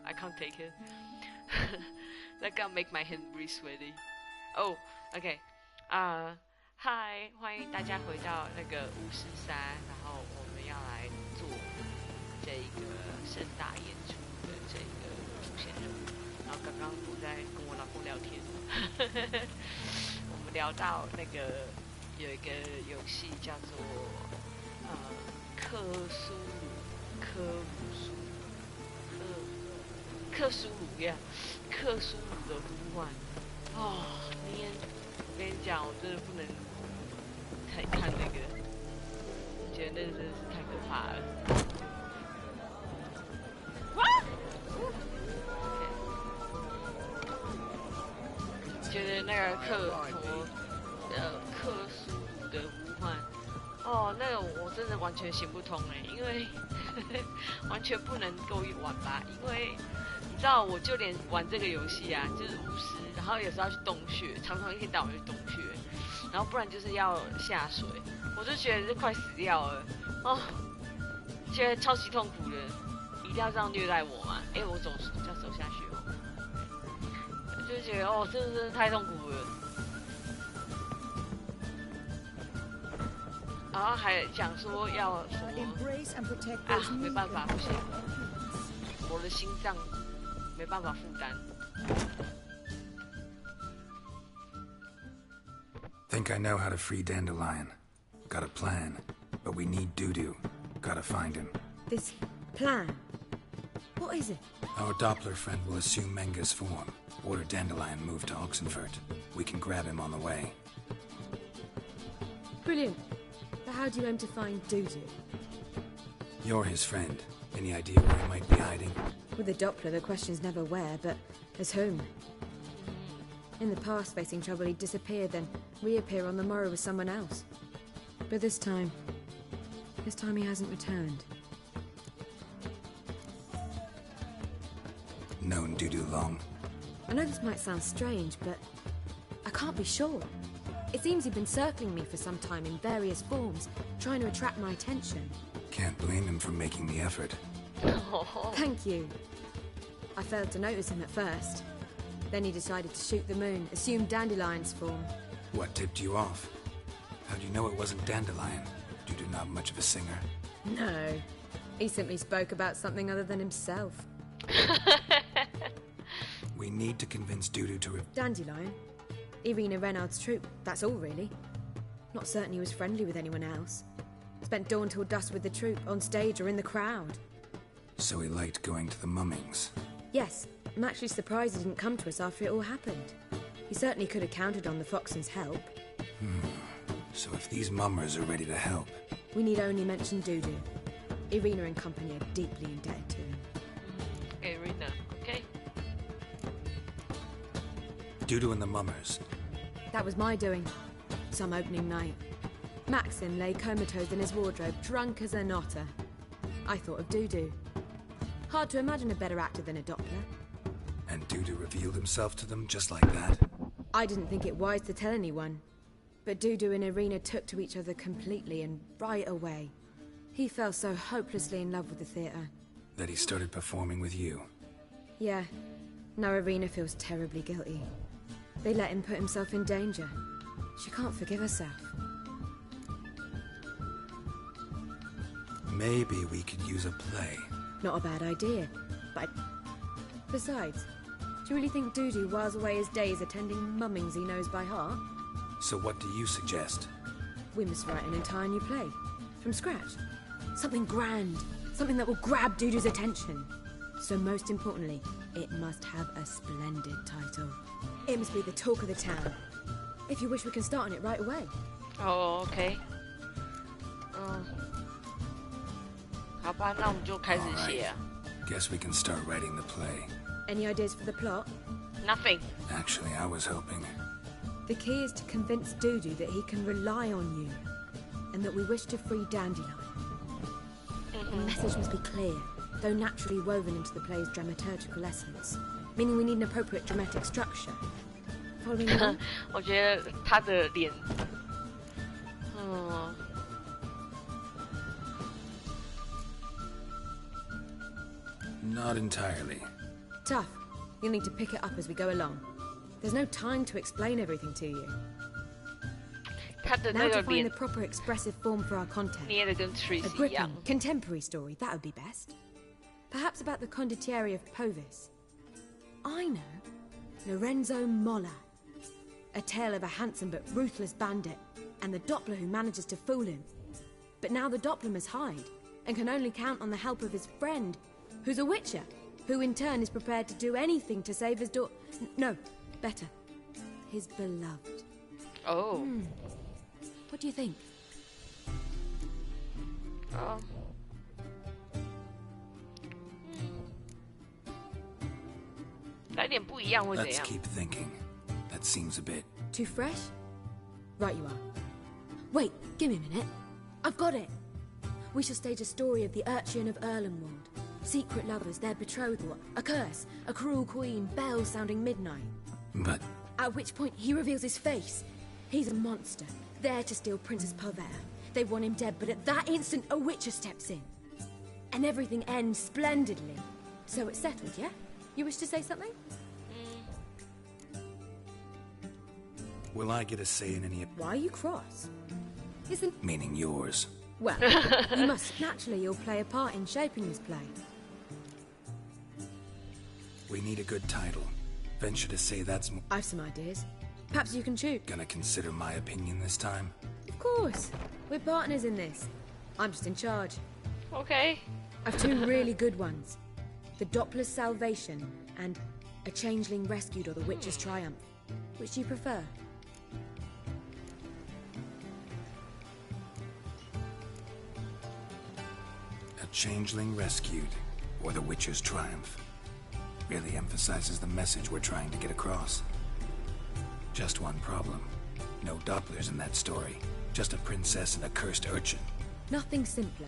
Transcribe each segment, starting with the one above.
I can't take it. That gotta make my hand really sweaty. Oh, OK. 嗨，欢迎大家回到那个543，然后我们要来做这个盛大演出的这个主线任务。然后刚刚我在跟我老公聊天，我们聊到那个有一个游戏叫做克苏鲁的呼唤。哦，我跟你讲，我真的不能看那个，我觉得那真的是太可怕了。觉得那个克苏鲁的呼唤，哦，那个我真的完全行不通哎，因为完全不能够玩吧，因为你知道，我就连玩这个游戏啊，就是巫师，然后有时候要去洞穴，常常一天到晚去洞穴，然后不然就是要下水，我就觉得是快死掉了哦，觉得超级痛苦的，一定要这样虐待我嘛？哎，我走下去哦，我就觉得哦，真的太痛苦了。然后还讲说要什么啊？没办法，不行，我的心脏没办法负担。Think I know how to free Dandelion. Got a plan, but we need Dudu. Gotta find him. This plan? What is it? Our Doppler friend will assume Menga's form. Order Dandelion moved to Oxenfurt. We can grab him on the way. Brilliant. But how do you aim to find Dudu? You're his friend. Any idea where he might be hiding? With the Doppler, the question's never where, but as whom. In the past, facing trouble, he'd disappear, then reappear on the morrow with someone else. But this time he hasn't returned. Known Dudu long? I know this might sound strange, but I can't be sure. It seems he'd been circling me for some time in various forms, trying to attract my attention. Can't blame him for making the effort. Thank you. I failed to notice him at first. Then he decided to shoot the moon, assume Dandelion's form. What tipped you off? How do you know it wasn't Dandelion? Dudu not much of a singer? No. He simply spoke about something other than himself. We need to convince Dudu to... Dandelion? Irina Reynard's troupe, that's all really. Not certain he was friendly with anyone else. Spent dawn till dusk with the troupe, on stage or in the crowd. So he liked going to the mummings? Yes, I'm actually surprised he didn't come to us after it all happened. He certainly could have counted on the Foxen's help. So if these mummers are ready to help... We need only mention Dudu. Irina and company are deeply indebted to him. Irina, okay. Dudu and the mummers. That was my doing. Some opening night. Maxim lay comatose in his wardrobe, drunk as an otter. I thought of Dudu. Hard to imagine a better actor than a Doppler. And Dudu revealed himself to them just like that? I didn't think it wise to tell anyone. But Dudu and Irina took to each other completely and right away. He fell so hopelessly in love with the theatre. That he started performing with you? Yeah. Now Irina feels terribly guilty. They let him put himself in danger. She can't forgive herself. Maybe we could use a play. Not a bad idea, but... Besides, do you really think Dudu whiles away his days attending mummings he knows by heart? So what do you suggest? We must write an entire new play. From scratch. Something grand. Something that will grab Dudu's attention. So most importantly, it must have a splendid title. It must be the talk of the town. If you wish, we can start on it right away. Oh, okay. 好吧，那我们就开始写啊。Guess we can start writing the play. Any ideas for the plot? Nothing. Actually, I was hoping. The key is to convince Dudu that he can rely on you, and that we wish to free Dandelion. The message must be clear, though naturally woven into the play's dramaturgical essence, meaning we need an appropriate dramatic structure. Following me? 我觉得他的脸， Not entirely. Tough. You'll need to pick it up as we go along. There's no time to explain everything to you. 他的 Now 那 to 个 find 脸 the proper expressive form for our content. 捏的跟 A Tracy 一样 gripping, contemporary story, that would be best. Perhaps about the condottieri of Povis. I know. Lorenzo Molla. A tale of a handsome but ruthless bandit, and the Doppler who manages to fool him. But now the Doppler must hide, and can only count on the help of his friend, who's a witcher, who in turn is prepared to do anything to save his daughter. No, better. His beloved. Oh. What do you think? 来点不一样会怎 Let's 样？ keep thinking. That seems a bit... Too fresh? Right you are. Wait, give me a minute. I've got it. We shall stage a story of the urchin of Erlenwald. Secret lovers, their betrothal, a curse, a cruel queen, bells sounding midnight. But... At which point he reveals his face. He's a monster, there to steal Princess Pavetta. They want him dead, but at that instant a witcher steps in. And everything ends splendidly. So it's settled, yeah? You wish to say something? Will I get a say in any... Why are you cross? Isn't... Meaning yours. Well, you must. Naturally, you'll play a part in shaping this play. We need a good title. Venture to say that's... I've some ideas. Perhaps you can choose. Gonna consider my opinion this time? Of course. We're partners in this. I'm just in charge. OK， I've two really good ones. The Doppler's Salvation and A Changeling Rescued or The Witcher's Triumph. Which do you prefer? A Changeling Rescued, or The Witcher's Triumph. Really emphasizes the message we're trying to get across. Just one problem. No Dopplers in that story. Just a princess and a cursed urchin. Nothing simpler.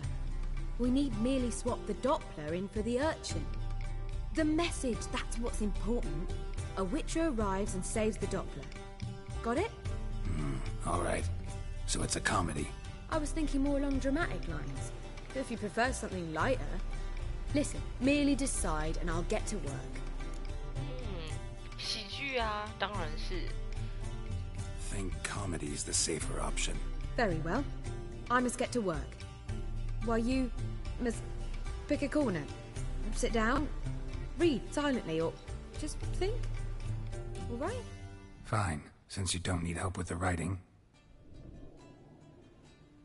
We need merely swap the Doppler in for the urchin. The message, that's what's important. A witcher arrives and saves the Doppler. Got it? Alright. So it's a comedy. I was thinking more along dramatic lines. If you prefer something lighter... Listen, merely decide and I'll get to work. 喜剧啊，当然是。 Think comedy's the safer option. Very well. I must get to work. While you must pick a corner. Sit down, read silently, or just think. All right? Fine, since you don't need help with the writing.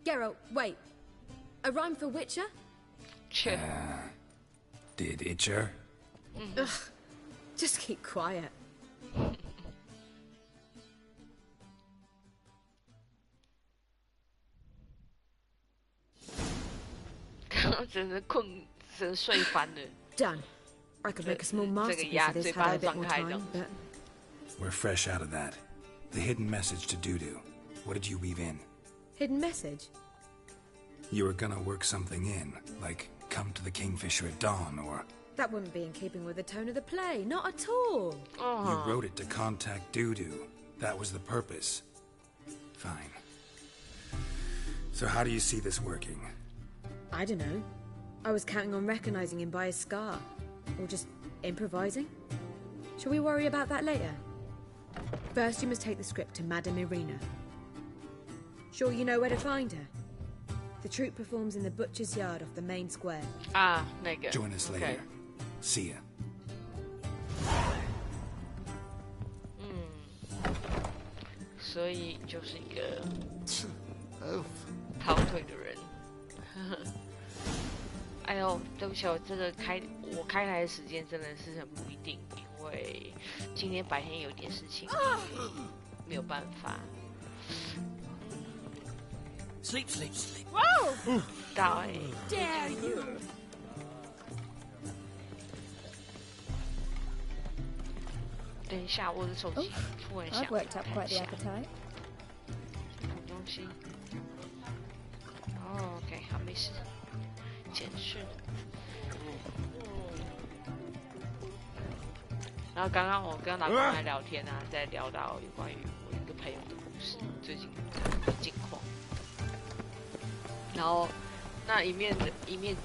Geralt, wait. A rhyme for Witcher? 切， Did Itcher? Ugh, just keep quiet. 刚刚真的困，真的睡翻了。 Done. I could make a small masterpiece of this had I a bit more time, but... We're fresh out of that. The hidden message to Dudu. What did you weave in? Hidden message? You were gonna work something in, like come to the Kingfisher at dawn, or... That wouldn't be in keeping with the tone of the play, not at all. You wrote it to contact Dudu. That was the purpose. Fine. So how do you see this working? I don't know. I was counting on recognizing him by his scar. Or just improvising. Shall we worry about that later? First, you must take the script to Madame Irina. Sure you know where to find her? The troupe performs in the butcher's yard off the main square. 啊，那个。 Join us later. OK See ya. 所以就是一个跑腿的人。哎呦，对不起，我这个我开台的时间真的是很不一定，因为今天白天有点事情，没有办法。Sleep, sleep, sleep. 到哎， Dare you? 等一下，我的手机突然响 I've worked up quite the 响 appetite. 什么东西？哦 ，OK， 好，没事。简讯。然后刚刚我跟老公在聊天啊，在聊到有关于我一个朋友的故事，最近的近况。然后那一面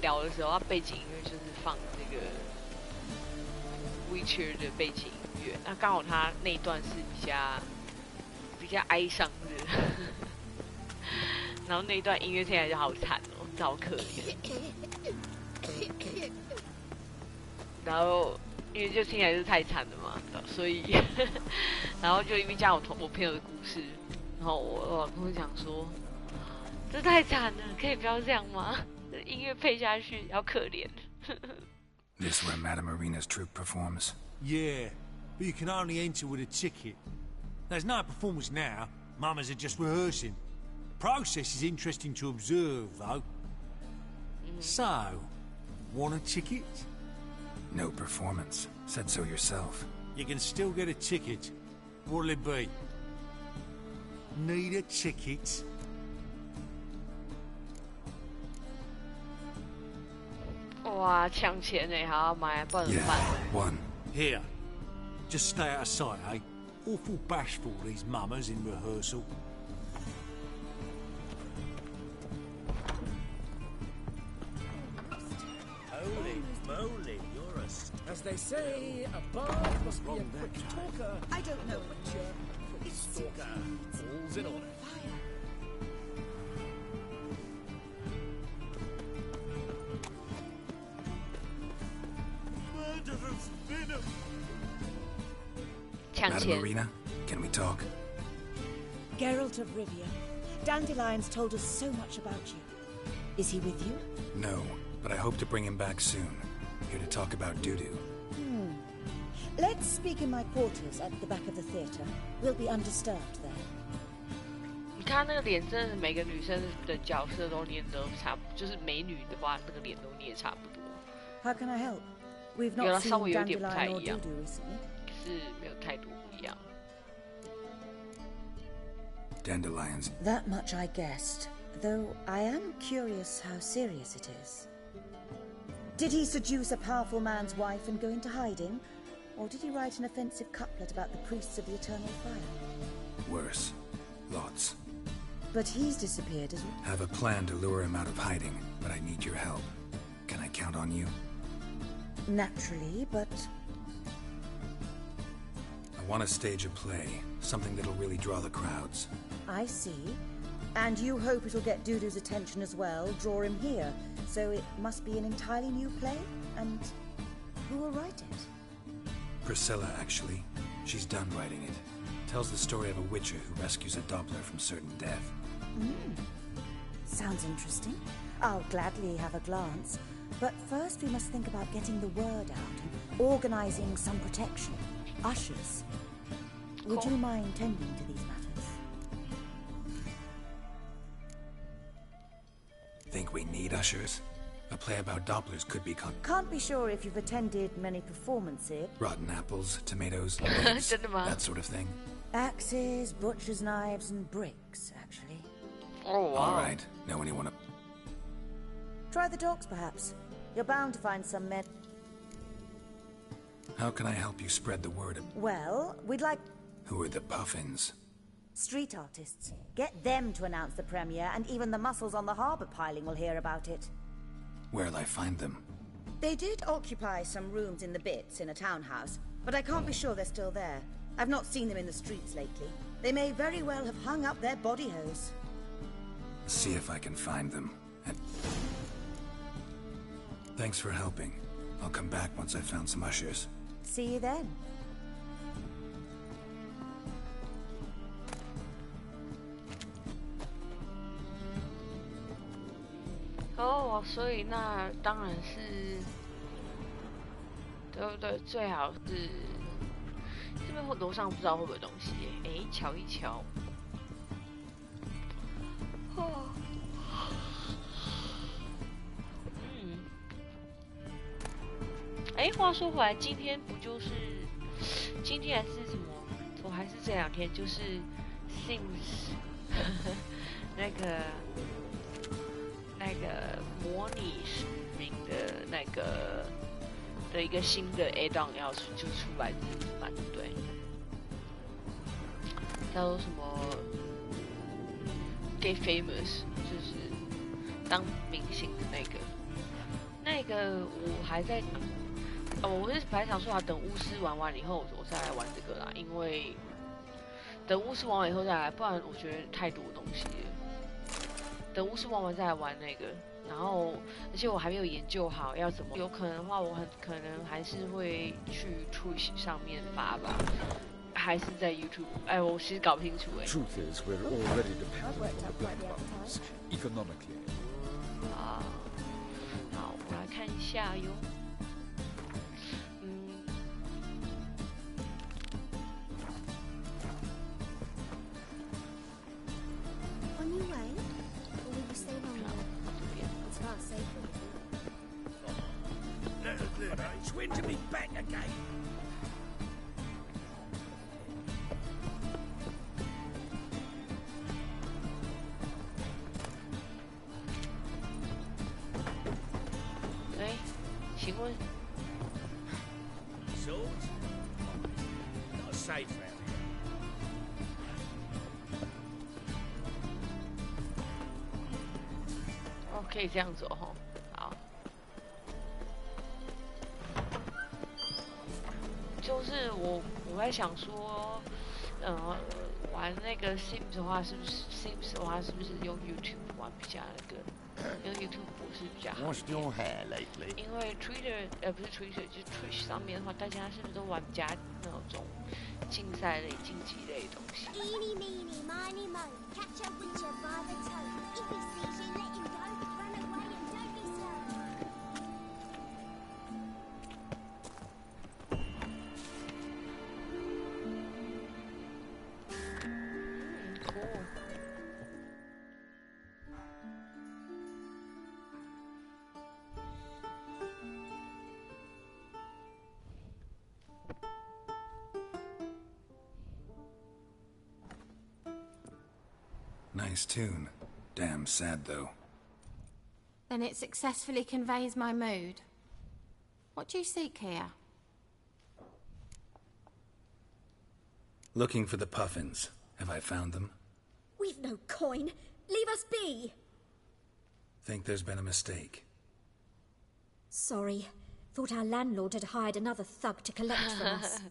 聊的时候，他背景音乐就是放这个 Witcher 的背景音乐，那刚好他那一段是比较哀伤的，然后那一段音乐听起来就好惨哦，好可怜。然后因为就听起来是太惨了嘛，所以然后就因为加我朋友的故事，然后我老公讲说，这太惨了，可以不要这样吗？音乐配下去，好可怜。This where Madame Marina's troupe performs? Yeah, but you can only enter with a ticket. There's no performance now. Mamas are just rehearsing. Process is interesting to observe, though. So, want a ticket? No performance. Said so yourself. You can still get a ticket. What'll it be? Need a ticket? Wow, 抢钱哎，还要买，不然怎么办 one. Here. Just stay out of sight, eh? Awful bashful, these mamas in rehearsal. Holy moly, you're a... As they say, a bard must be a quick talker. I don't know what you're... Quick stalker. All's in order. Murderous venom! 抢 Madame 钱。 Marina, can we talk? Geralt of Rivia, Dandelion's told us so much about you. Is he with you? No, but I hope to bring him back soon. Here to talk about Dudu. Let's speak in my quarters at the back of the theatre. We'll be undisturbed there. 你看那个脸，真的是每个女生的角色都练得差不，就是美女的话，那个脸都练差不多， How can I help? We've 有了 not seen 稍微有点不太 Dandelion or 一样， Dudu recently. 是没有太多不一样。 Dandelions. That much I guessed, though I am curious how serious it is. Did he seduce a powerful man's wife and go into hiding? Or did he write an offensive couplet about the priests of the eternal fire? Worse. Lots. But he's disappeared as well. Have a plan to lure him out of hiding, but I need your help. Can I count on you? Naturally, but I want to stage a play, something that'll really draw the crowds. I see. And you hope it'll get Dudu's attention as well, draw him here. So it must be an entirely new play? And who will write it? Priscilla, actually. She's done writing it. Tells the story of a witcher who rescues a Doppler from certain death. Sounds interesting. I'll gladly have a glance. But first we must think about getting the word out and organizing some protection. Ushers. Would you mind tending to these matters? Think we need ushers? A play about Dopplers could be Can't be sure if you've attended many performances. rotten apples, tomatoes, eggs, 真的吗？ that sort of thing. Axes, butcher's knives, and bricks, actually. Oh All wow！ right. Know anyone up? Try the docks, perhaps. You're bound to find some men. How can I help you spread the word? Well, we'd like Who are the puffins? street artists. Get them to announce the premiere, and even the muscles on the harbour piling will hear about it. Where'll I find them? They did occupy some rooms in the Bits in a townhouse, but I can't be sure they're still there. I've not seen them in the streets lately. They may very well have hung up their body hose. See if I can find them. And thanks for helping. I'll come back once I've found some ushers. See you then. 哦，所以那当然是，对不对？最好是这边楼上不知道会不会有东西耶，哎，瞧一瞧。哦，哎，话说回来，今天不就是今天还是什么？我还是这两天就是 Sims 那个模拟市民的一个新的 add-on 要就出来嘛，对不对？叫做什么 Get Famous， 就是当明星的那个我还在，我是本来想说等巫师玩完以后，我再来玩这个啦，因为等巫师玩完以后再来，不然我觉得太多东西了。等巫师玩完再来玩那个，然后而且我还没有研究好要怎么，有可能的话，我很可能还是会去 Twitch 上面发吧。还是在 YouTube， 我其实搞不清楚哎。Truth is, we're already dependent on the big bucks, economically. 好，我来看一下哟。On your way, or will you stay longer? It's far safer. It's wind to be back again. Swords? Not safe round here. 哦，可以这样走吼。好，就是我在想说，玩那个 Sims 的话，是不是 Sims 的话，是不是用 YouTube 玩比较那个？用 YouTube 是比较好。What's your hair lately? 因为 Twitter 不是 Twitter， 就是 Twitch 上面的话，大家是不是都玩比较那种竞赛类、竞技类的东西？Eeny, meeny, miny, mo. Catch a witcher by the toe. If he sees you, let him go. Run away and don't be slow. Cool. Nice tune. Damn sad, though. Then it successfully conveys my mood. What do you seek here? Looking for the puffins. Have I found them? We've no coin. Leave us be. Think there's been a mistake. Sorry. Thought our landlord had hired another thug to collect from us.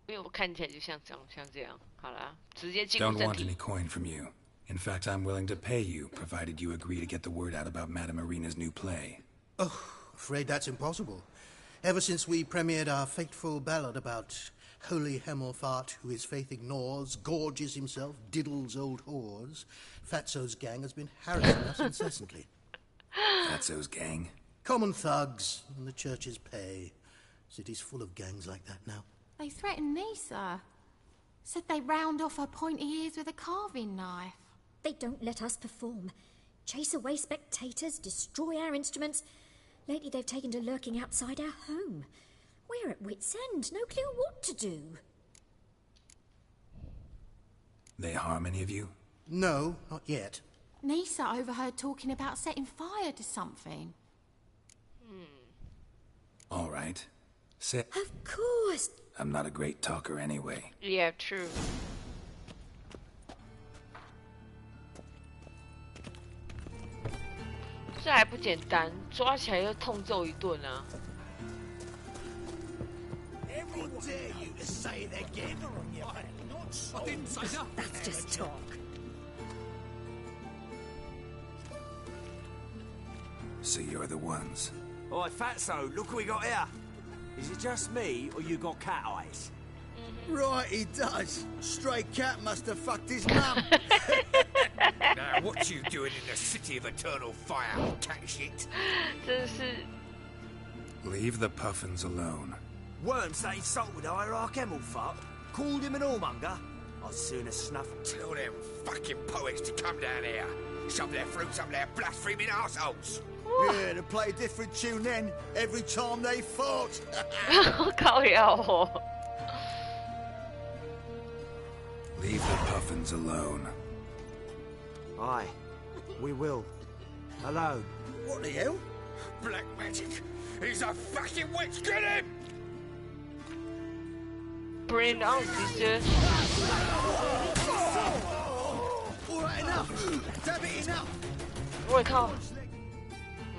因为我看起来就像这样。好啦，直接进入 Don't 正 want 题。 any coin from you. In fact, I'm willing to pay you, provided you agree to get the word out about Madame Irina's new play. Oh, afraid that's impossible. Ever since we premiered our fateful ballad about holy Hemelfart, who his faith ignores, gorges himself, diddles old whores, Fatso's gang has been harassing us incessantly. Fatso's gang? Common thugs, and the church's pay. City's full of gangs like that now. They threatened Nisa. Said they round off her pointy ears with a carving knife. They don't let us perform. Chase away spectators, destroy our instruments. Lately they've taken to lurking outside our home. We're at wit's end, no clue what to do. They harm any of you? No, not yet. Nisa overheard talking about setting fire to something. All right. Sit. Of course. I'm not a great talker anyway. Yeah, true. 这还不简单，抓起来就痛揍一顿啊！ Every dare you to say it again. I didn't say that. That's just talk. So you're the ones. Alright, Fatso, look what we got here. Is it just me, or you got cat eyes? Right, he does. Stray cat must have fucked his mum. Now, what you doing in the city of eternal fire, cat shit? 真是 Leave the puffins alone. Worms that insulted hierarch Hemelfart, called him an whoremonger. I'd sooner snuff him. Tell them fucking poets to come down here. Shove their fruits up their blaspheming arseholes. Yeah, to play a different tune then, every time they fought. 靠腰哦。 Leave the puffins alone. Aye, we will. Alone. What the hell? Black magic. He's a fucking witch. Get him! Bring it on, sister. All right, enough. Damn it, enough. 我靠！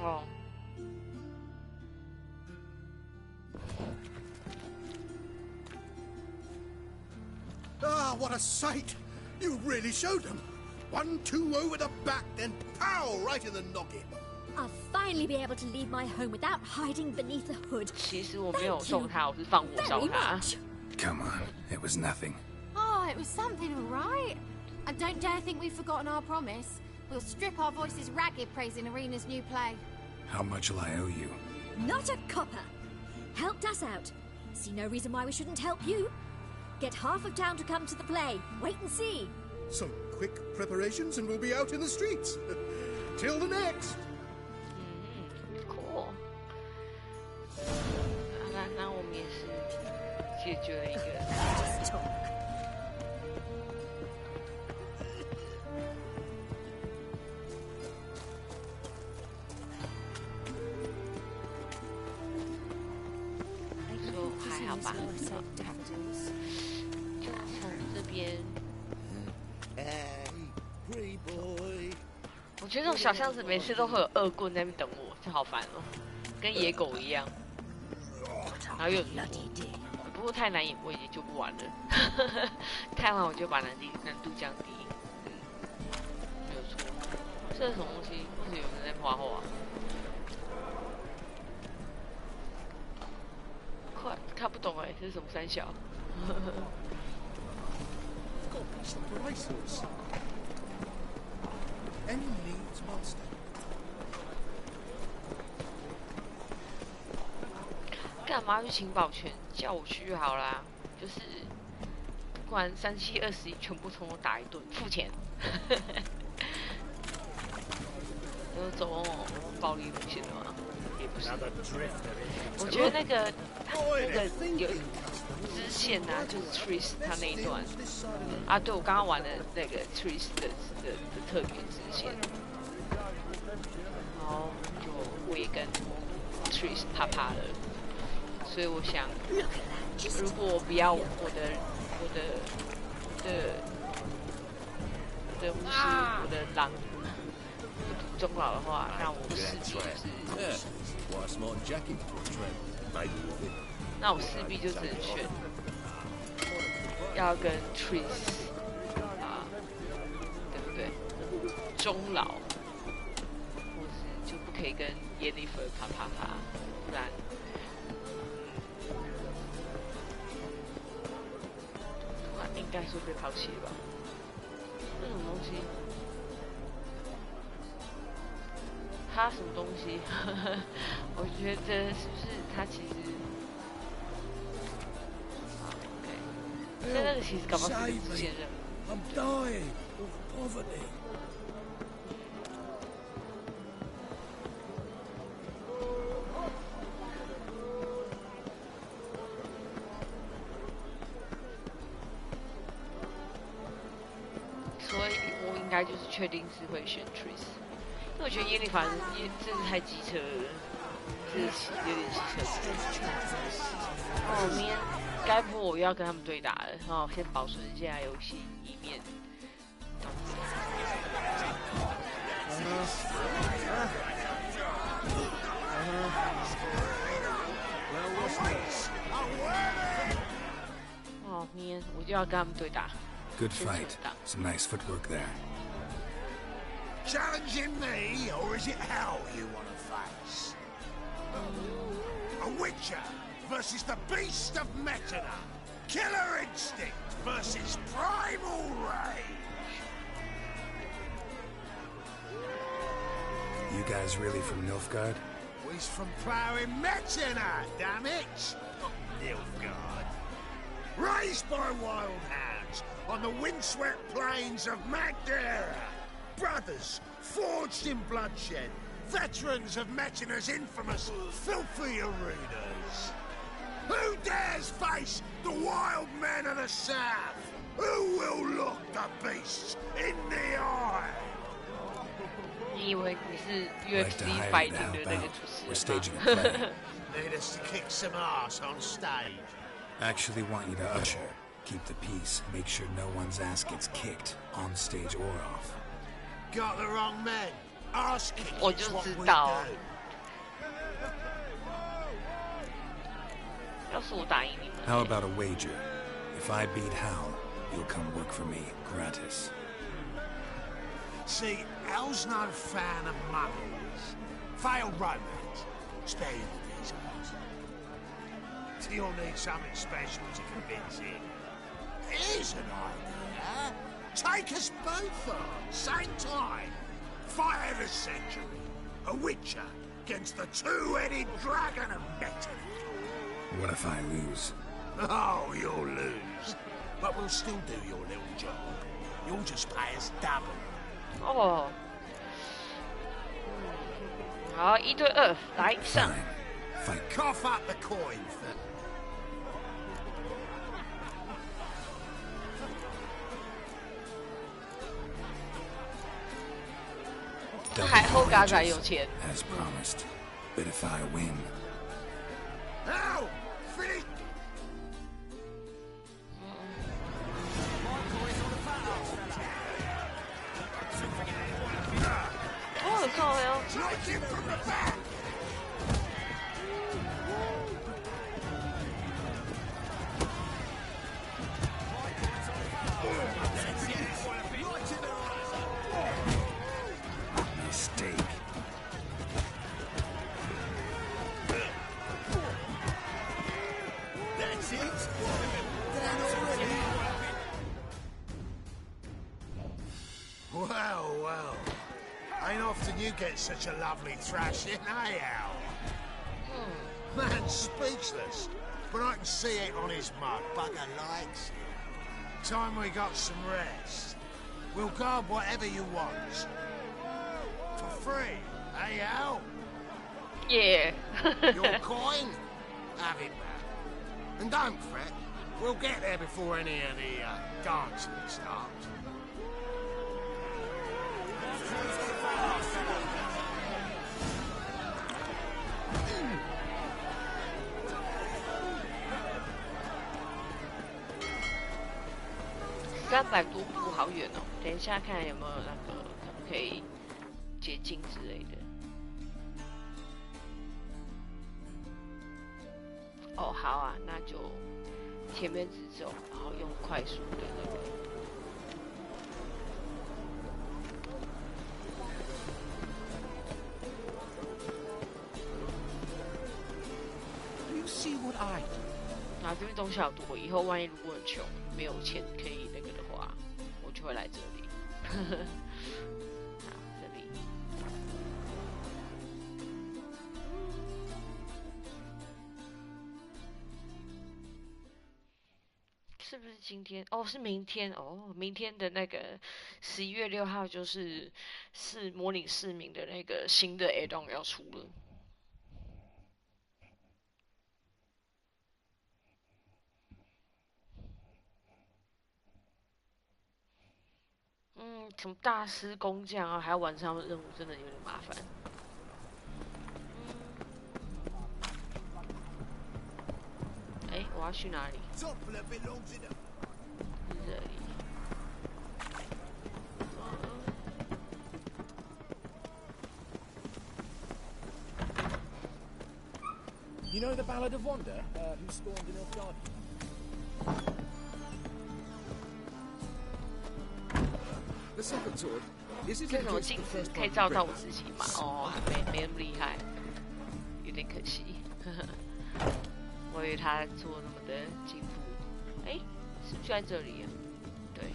哦， what a sight! You really showed them. 1-2 over the back, then pow right in the noggin. I'll finally be able to leave my home without hiding beneath the hood. 其实我没有送他，我是放火烧他。Come on, it was nothing. Oh, it was something, all right. And don't dare think we've forgotten our promise. We'll strip our voices ragged praising Arena's new play. How much will I owe you? Not a copper. Helped us out. See no reason why we shouldn't help you. Get half of town to come to the play. Wait and see. Some quick preparations and we'll be out in the streets. Till the next. Cool. 那我们也是解决了一个。说还好吧，就从这边。我觉得这种小巷子每次都会有恶棍在那边等我，就好烦哦，跟野狗一样。然后又不过太难演我已经就不玩了，看完我就把难度降低。没有错。这是什么东西？为什么有人在画画？快看不懂哎，这是什么三小？干嘛去情报圈？叫我去就好啦。就是不管37、21，全部从我打一顿，付钱。有走暴力路线的吗？也不是。我觉得那个有支线啊，就是 Tris 他那一段啊，对我刚刚玩的那个 Tris 的特别支线，然后就我也跟 Tris 啪啪了，所以我想，如果我不要我的巫师，我的狼。终老的话，那我势必那我势必就只能选要跟 Tris 啊，对不对？终老，或是就不可以跟耶利弗啪啪啪，不然，应该是被抛弃吧？那种东西。他什么东西？我觉得是不是他其实？OK， 但那个其实搞不好是一个支线任务。I'm dying of poverty. 所以我应该就是确定是会选 Tris。因为我觉得耶利凡真是太机车了，是有点机车。哦，明天该不我又要跟他们对打了，然后先保存一下游戏，以免。哦，明天我就要跟他们对打。Good fight. Some nice footwork there. Challenging me, or is it hell you want to face? A Witcher versus the beast of Metana. Killer instinct versus primal rage. You guys really from Nilfgaard? He's from ploughing Metana, damn it! Nilfgaard. Raised by wild hounds on the windswept plains of Magdera. Brothers, forged in bloodshed, veterans of Metana's infamous filthy arenas. Who dares face the wild men of the south? Who will look the beasts in the eye? 你以为你是 UFC fighting 的那个主持人吗？ We're staging a play. Need us to kick some ass on stage. Actually want you to usher, keep the peace, make sure no one's ass gets kicked, on stage or off. Got the wrong men. Ass kicking is what we do. 要是我打赢你们。 How about a wager? If I beat Hal, you'll come work for me gratis. See, El's no fan of mummies. Failed romance. Spare you the details. You'll need something special to convince him. Here's an idea. Take us both on, same time. Fight of the century. A Witcher against the two-headed dragon of Metal. What if I lose? Oh, you'll lose. But we'll still do your little job. You'll just pay us double. 哦，好，1对2，来上。Cough up the coin, Phil. 那还后嘎仔有钱。As promised, but if I win. Ow! Finish. 哦，靠哟！ Mistake. That's it. Well, well. Ain't often you get such a lovely thrashing, eh, Al? Man's speechless, but I can see it on his mug. Bugger likes it. Time we got some rest. We'll guard whatever you want. For free, eh, Al? Yeah. Your coin? Have it back. And don't fret. We'll get there before any of the dancing starts. 300多步，好远哦！等一下看有没有那个可不可以捷径之类的。哦，好啊，那就前面直走，然后用快速的那个。You see what I do? 啊，这边东西好多，以后万一如果很穷，没有钱可以那个的话，我就会来这里。好，这里。是不是今天？哦，是明天哦，明天的那个11月6号就是模拟市民的那个新的 add-on 要出了。什么大师工匠啊，还要完成他们任务，真的有点麻烦。我要去哪里？是这里。You know the Ballad of Wanda, who spawned in Nilfgaard? The Second Sword. Is it 这种镜子可以照到我自己吗？哦，没那么厉害，有点可惜。我以为他做那么的进步，是不是在这里啊？对。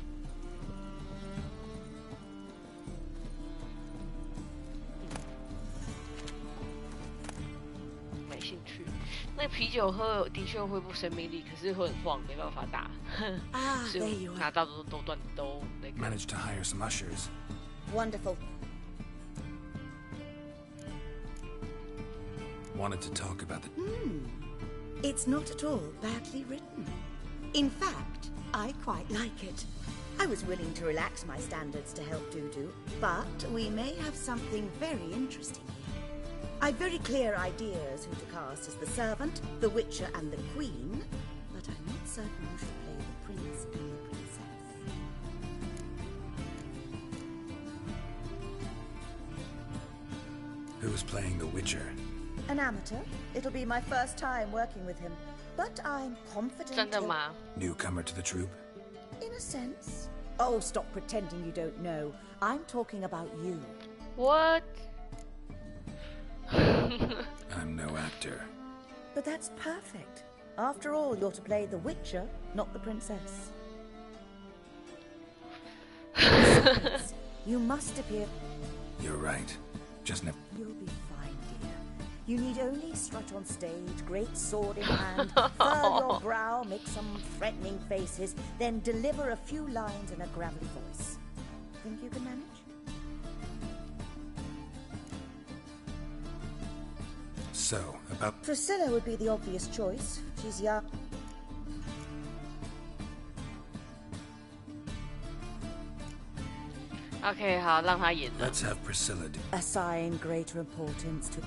没兴趣。那啤酒喝的确恢复生命力，可是会很晃，没办法打。所以我拿到都那个。 Managed to hire some ushers. Wonderful. Wanted to talk about the... It's not at all badly written. In fact, I quite like it. I was willing to relax my standards to help Dudu, but we may have something very interesting here. I've very clear ideas who to cast as the servant, the Witcher, and the Queen, but I'm not certain who should play the Prince and the Princess. Who's playing the Witcher? An amateur. It'll be my first time working with him, but I'm confident. 真的吗？ Newcomer to the troupe? In a sense. Oh, stop pretending you don't know. I'm talking about you. What? I'm no actor. But that's perfect. After all, you're to play the Witcher, not the princess. Besides, you must appear... You're right. Just never... You'll be fine, dear. You need only strut on stage, great sword in hand, furl your brow, make some threatening faces, then deliver a few lines in a gravelly voice. Think you can manage? So, about... Priscilla would be the obvious choice. She's young. OK， 好，让他演。Let's have Priscilla do. Assign greater importance to...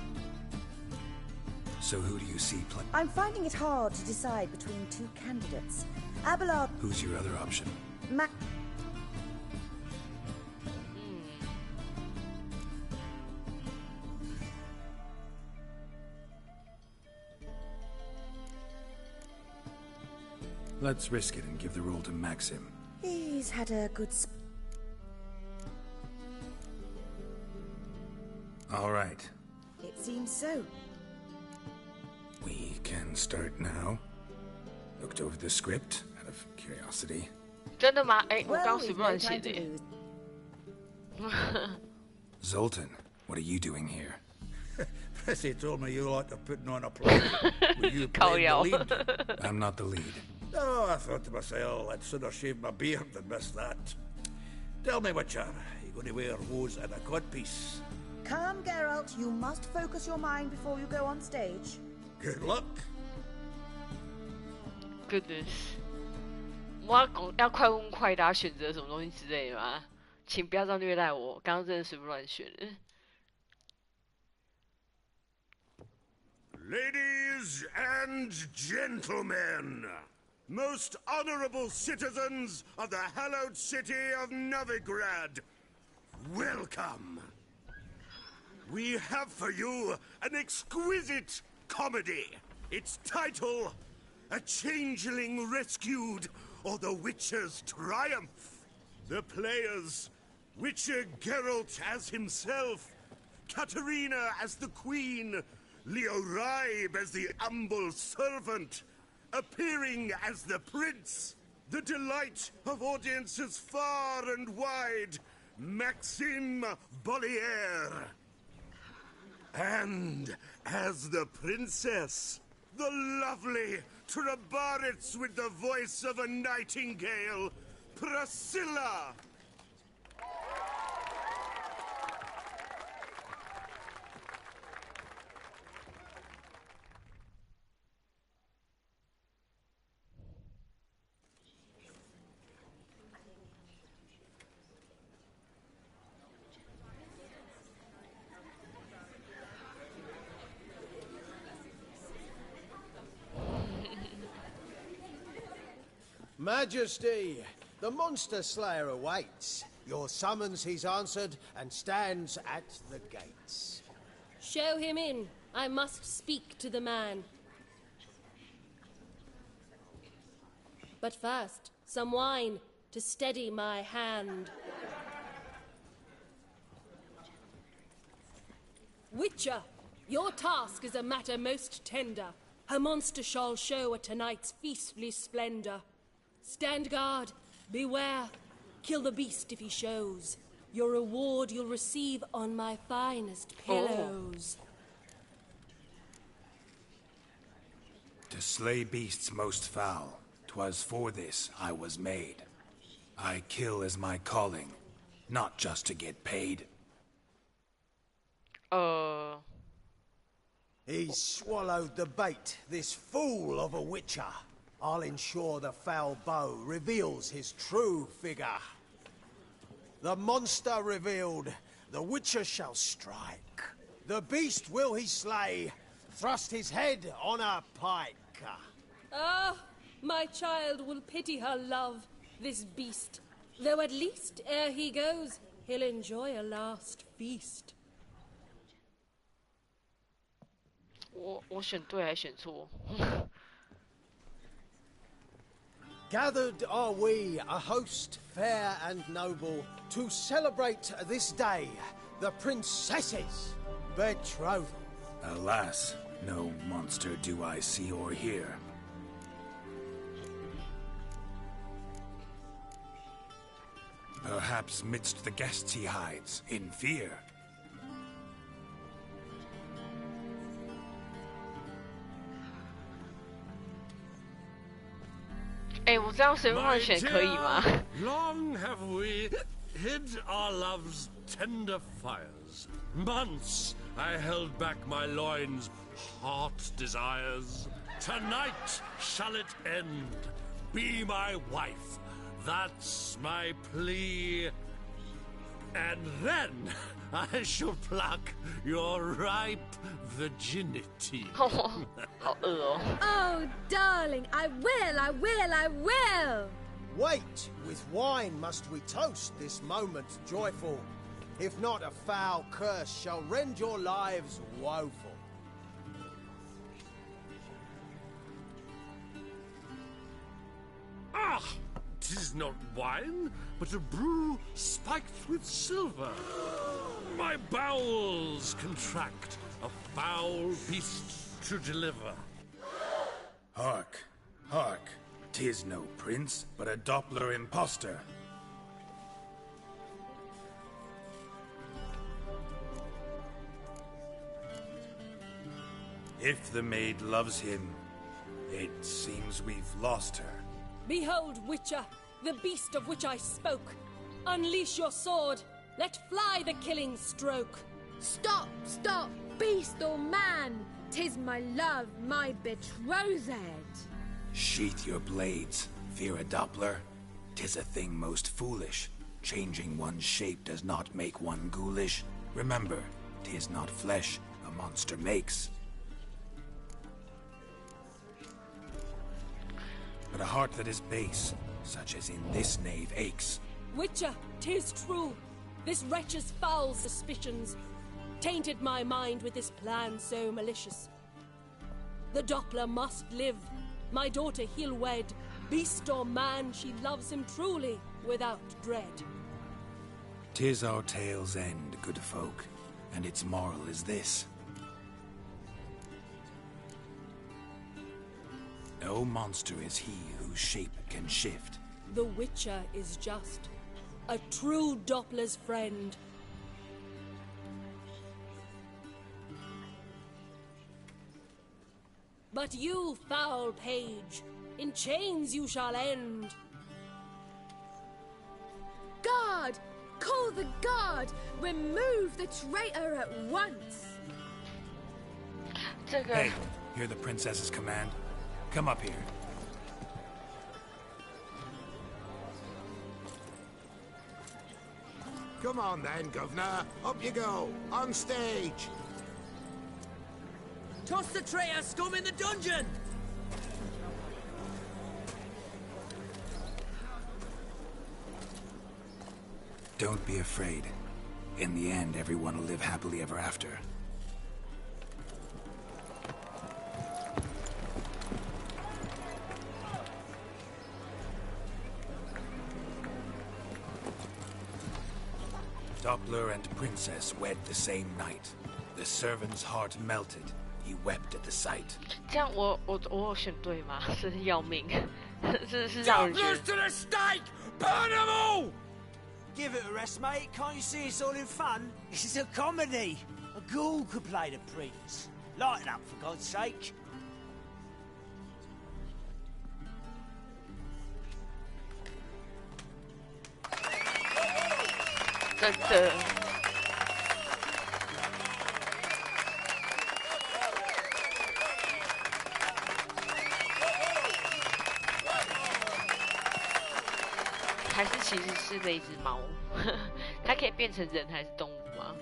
So who do you see play? I'm finding it hard to decide between two candidates. Abelard... Who's your other option? Mac... Let's risk it and give the role to Maxim. He's had a good... All right. It seems so. We can start now. Looked over the script out of curiosity. 真的吗？哎，我刚随便乱写的耶。Zoltan, what are you doing here? Prissy told me you like to putting on a play. Will you play the lead? I'm not the lead. Oh, I thought to myself, I'd sooner shave my beard than miss that. Tell me, Witcher, you going to wear hose and a codpiece? Come, Geralt. You must focus your mind before you go on stage. Good luck. Goodness， 我要快问快答选择什么东西之类的吗？请不要这样虐待我，刚刚真的随便乱选的。Ladies and gentlemen, most honorable citizens of the hallowed city of Novigrad, welcome. We have for you an exquisite comedy. Its title, A Changeling Rescued, or The Witcher's Triumph. The players, Witcher Geralt as himself, Katarina as the Queen, Leo Raib as the humble servant, appearing as the Prince, the delight of audiences far and wide, Maxime Bollier. And as the Princess, the lovely Trabaritz with the voice of a nightingale, Priscilla. Majesty, the monster slayer awaits. Your summons he's answered and stands at the gates. Show him in. I must speak to the man. But first, some wine to steady my hand. Witcher, your task is a matter most tender. Her monster shall show at tonight's feastly splendor. Stand guard, beware, kill the beast if he shows. Your reward you'll receive on my finest pillows. To slay beasts most foul, 'twas for this I was made. I kill as my calling, not just to get paid. He's swallowed the bait, this fool of a Witcher. I'll ensure the foul bow reveals his true figure. The monster revealed, the Witcher shall strike. The beast will he slay, thrust his head on a pike. Ah, my child will pity her love, this beast. Though at least, ere he goes, he'll enjoy a last feast. 我选对还选错？ Gathered are we, a host fair and noble, to celebrate this day, the princess's betrothal. Alas, no monster do I see or hear. Perhaps midst the guests he hides, in fear. 我这样随便乱选可以吗？ Long have we hid our love's tender fires. Months I held back my loins' heart desires. Tonight shall it end. Be my wife. That's my plea. And then I shall pluck your ripe virginity. Oh, darling, I will! Wait, with wine must we toast this moment joyful. If not, a foul curse shall rend your lives woeful. Ah! 'Tis not wine, but a brew spiked with silver. My bowels contract, a foul beast to deliver. Hark, hark. 'Tis no prince, but a Doppler impostor. If the maid loves him, it seems we've lost her. Behold, Witcher, the beast of which I spoke. Unleash your sword. Let fly the killing stroke. Stop, stop, beast or man. 'Tis my love, my betrothed. Sheath your blades, fear a Doppler. 'Tis a thing most foolish. Changing one's shape does not make one ghoulish. Remember, 'tis not flesh a monster makes, but a heart that is base, such as in this knave aches. Witcher, 'tis true. This wretch's foul suspicions tainted my mind with this plan so malicious. The Doppler must live. My daughter he'll wed. Beast or man, she loves him truly, without dread. 'Tis our tale's end, good folk, and its moral is this. No monster is he whose shape can shift. The Witcher is just a true Doppler's friend. But you, foul page, in chains you shall end. Guard! Call the guard! Remove the traitor at once! Hey, hear the princess's command? Come up here. Come on then, Governor. Up you go. On stage. Toss the traitor scum in the dungeon! Don't be afraid. In the end, everyone will live happily ever after. Doppler and princess wed the same night. The servant's heart melted. He wept at the sight. 这样我有选对吗？是要命，是让人觉得。 Dopplers to the stake! Burn them all! Give it a rest, mate. Can't you see it's all in fun? This is a comedy. A ghoul could play the prince. Lighten up, for God's sake. 真的。还是其实是那只猫，它可以变成人还是动物吗？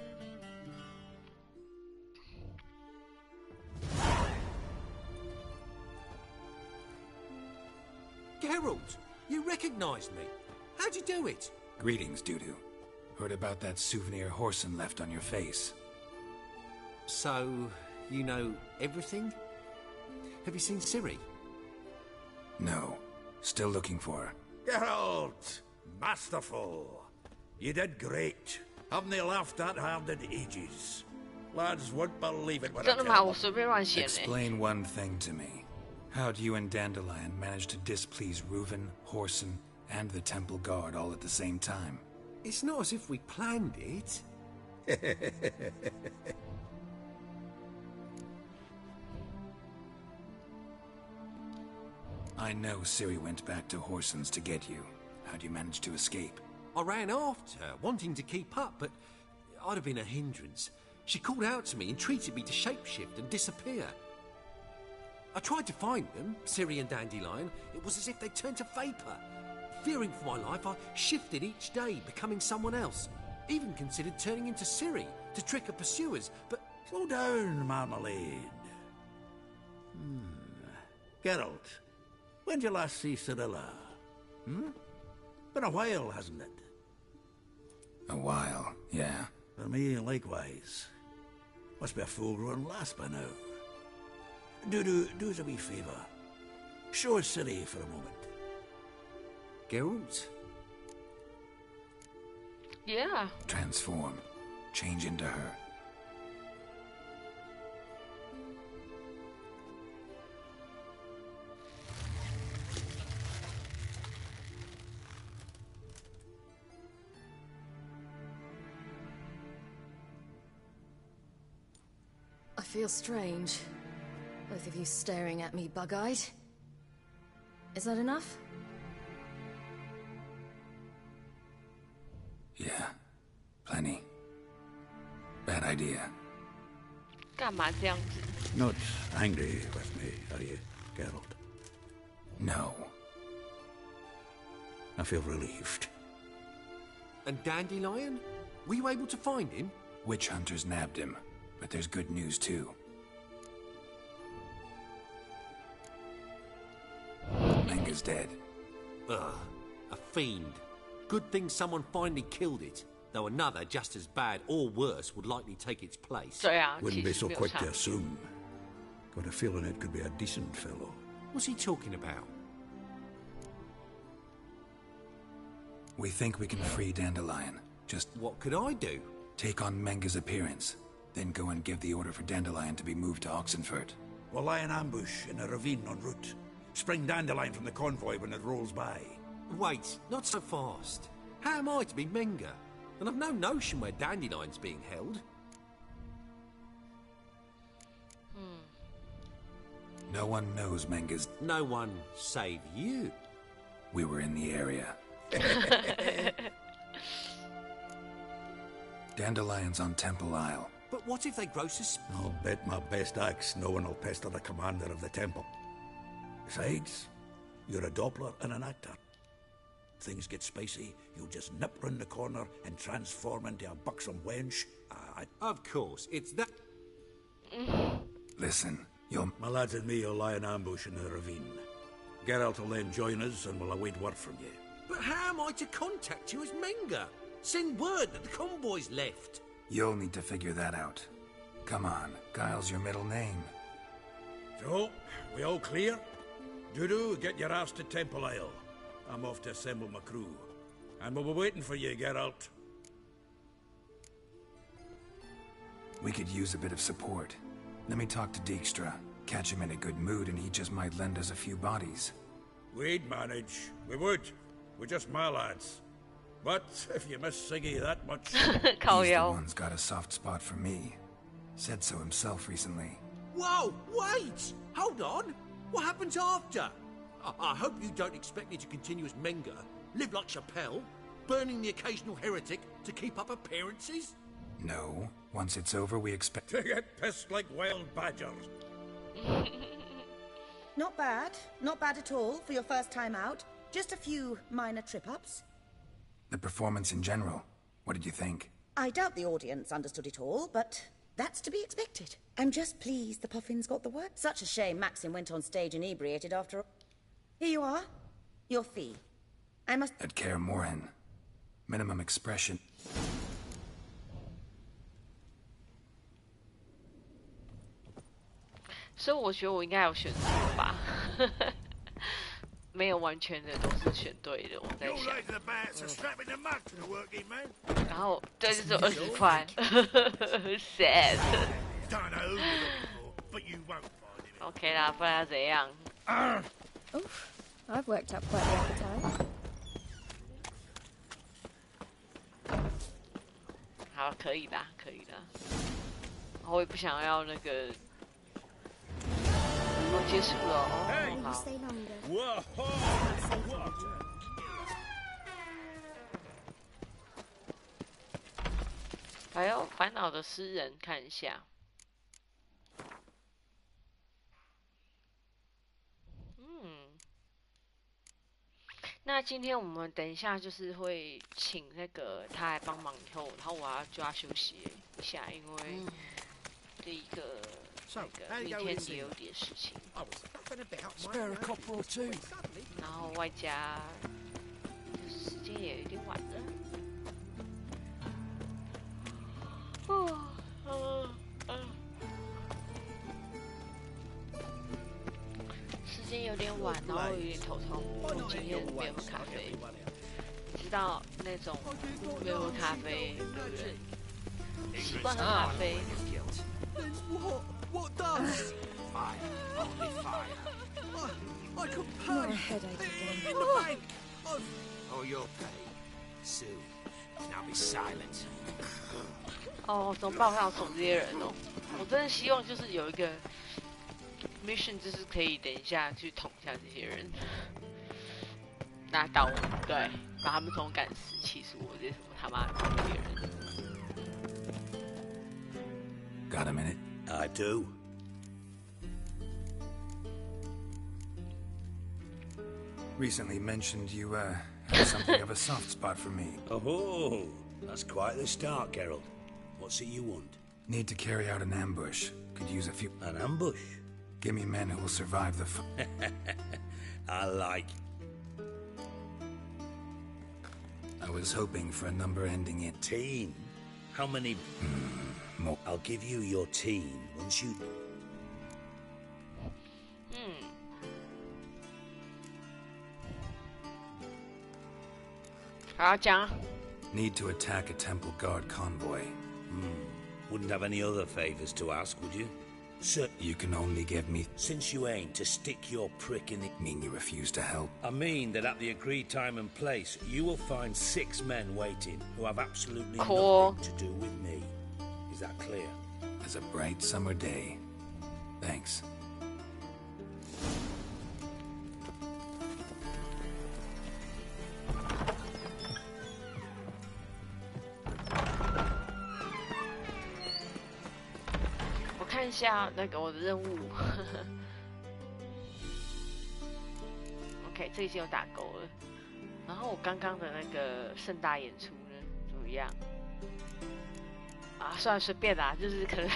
Geralt, you recognized me. How'd you do it? Greetings, Dudu. Heard about that souvenir Horson left on your face. So, you know everything? Have you seen Ciri? No. Still looking for her. Geralt! Masterful! You did great. Haven't they laughed that hard in ages? Lads won't believe it when I tell them. Explain one thing to me. How do you and Dandelion manage to displease Reuven, Whoreson, and the Temple Guard all at the same time? It's not as if we planned it. I know Ciri went back to Whoreson's to get you. How'd you manage to escape? I ran after her, wanting to keep up, but I'd have been a hindrance. She called out to me, entreated me to shapeshift and disappear. I tried to find them, Ciri and Dandelion. It was as if they turned to vapor. Fearing for my life, I shifted each day, becoming someone else. Even considered turning into Ciri to trick her pursuers, but... Slow down, Marmalade. Geralt, when did you last see Cirilla? Been a while, hasn't it? A while, yeah. For me, likewise. Must be a full-grown lass by now. Do us a wee favour. Show us Ciri for a moment. Geralt? Yeah. Transform. Change into her. I feel strange. Both of you staring at me bug-eyed. Is that enough? Yeah. Plenty. Bad idea. 干嘛这样子? Not angry with me, are you, Geralt? No. I feel relieved. And Dandelion? Were you able to find him? Witch hunters nabbed him, but there's good news too. Menga's dead. Ugh, a fiend. Good thing someone finally killed it, though another just as bad or worse would likely take its place. Wouldn't be so quick to assume. Got a feeling it could be a decent fellow. What's he talking about? We think we can free Dandelion. Just... What could I do? Take on Menga's appearance, then go and give the order for Dandelion to be moved to Oxenfurt. We'll lie in ambush in a ravine en route. Spring Dandelion from the convoy when it rolls by. Wait, not so fast. How am I to be Menga? And I've no notion where Dandelion's being held. No one knows Menga's... No one save you. We were in the area. Dandelion's on Temple Isle. But what if they grow suspicious? I'll bet my best axe no one will pester the commander of the temple. Besides, you're a Doppler and an actor. Things get spicy, you'll just nip round the corner and transform into a buxom wench. Of course, it's that... Listen, you'll... My lads and me will lie in ambush in the ravine. Geralt will then join us and we'll await word from you. But how am I to contact you as Menga? Send word that the convoy's left. You'll need to figure that out. Come on, Guile's your middle name. So, we all clear? Dudu, get your ass to Temple Isle. I'm off to assemble my crew. And we'll be waiting for you, Geralt. We could use a bit of support. Let me talk to Dijkstra. Catch him in a good mood and he just might lend us a few bodies. We'd manage. We would. We're just my lads. But if you miss Siggy that much... He's the one's got a soft spot for me. Said so himself recently. Whoa, wait! Hold on! What happens after? I hope you don't expect me to continue as Menga, live like Chappelle, burning the occasional heretic to keep up appearances? No. Once it's over, we expect... To get pissed like wild badgers. Not bad. Not bad at all for your first time out. Just a few minor trip-ups. The performance in general, what did you think? I doubt the audience understood it all, but that's to be expected. I'm just pleased the Puffins got the word. Such a shame Maxim went on stage inebriated after all. Here you are. Your fee. I must... At Kaer Morhen. Minimum expression. So 我觉得我应该有选择吧。没有完全的都是选对的，我在想。然后对，就是20块，sad。OK 啦，不然要怎样？Oof, I've worked up quite the appetite. 好，可以啦，可以啦。我也不想要那个。我结束了哦，好。还有烦恼的诗人，看一下。那今天我们等一下就是会请那个他来帮忙以后，然后我就要休息一下，因为第一个那个明天也有点事情，然后外加时间也有点晚了。时间有点晚，然后有点头痛。我今天没有喝咖啡，知道那种没有喝咖啡的人习惯喝咖啡。What does? Fire, only fire. I can pay. In the bank. Oh, you'll pay soon. Now be silent. 哦，怎么办？我想捅这些人哦！我真的希望就是有一个 mission， 就是可以等一下去捅一下这些人，拿刀，对，把他们从赶死，气死我这些什么他妈的这些人。Got a minute? I do. Recently mentioned you, have something of a soft spot for me. Oh, that's quite the start, Geralt. What's it you want? Need to carry out an ambush. Could use a few... An ambush? Give me men who will survive the... I like. I was hoping for a number ending in... Teen? How many... more. I'll give you your teen once you... Need to attack a temple guard convoy. Wouldn't have any other favors to ask, would you? Sir, you can only give me... Since you aim to stick your prick in the... Mean you refuse to help? I mean that at the agreed time and place, you will find 6 men waiting who have absolutely nothing to do with me. Is that clear? As a bright summer day. Thanks.我看一下那个我的任务，OK， 这已经有打勾了。然后我刚刚的那个盛大演出呢，怎么样？啊，算了，随便啦，就是可能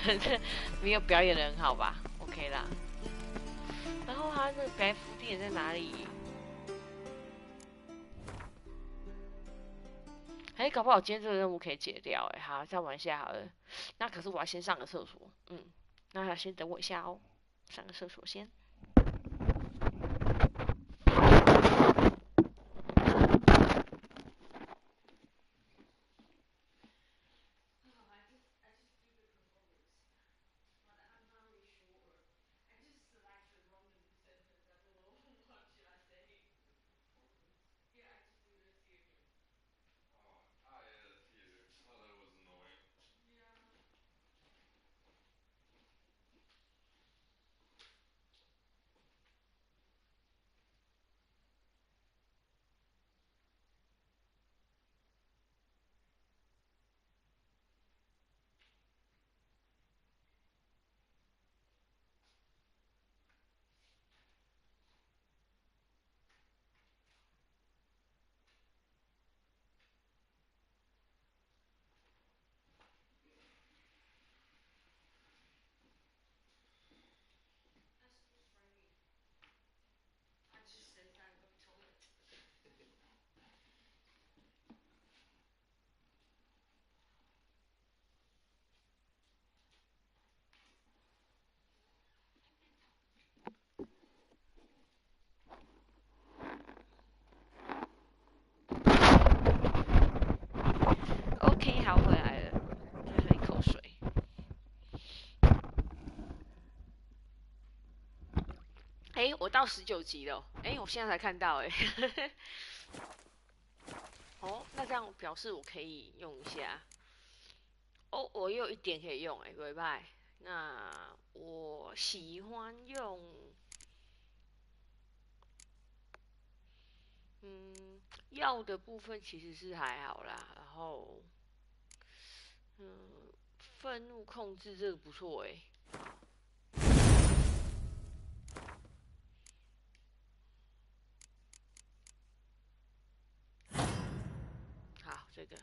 没有表演的很好吧 ，OK 啦。然后他那个表演伏地在哪里？哎，搞不好今天这个任务可以解掉哎，好，再玩一下好了。那可是我要先上个厕所，那要先等我一下哦，上个厕所先。哎，我到19集了，哎，我现在才看到，哎，哦，那这样表示我可以用一下。哦，我也有1点可以用，哎，对吧？那我喜欢用，药的部分其实是还好啦，然后，愤怒控制这个不错，哎。好，这个。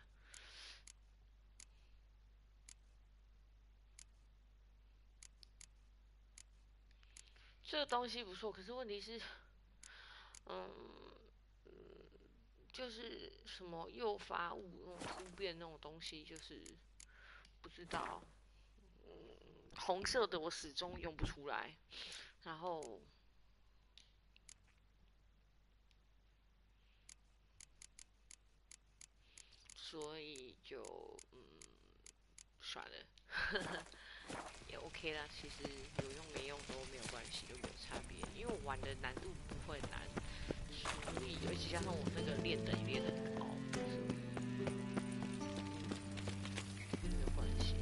这个东西不错，可是问题是，就是什么诱发物那种突变那种东西，就是不知道。红色的我始终用不出来，然后，所以就算了。也 OK 啦，其实有用没用都没有关系，都没有差别，因为我玩的难度不会难，所以而且加上我那个练等也练得很高，没有关系。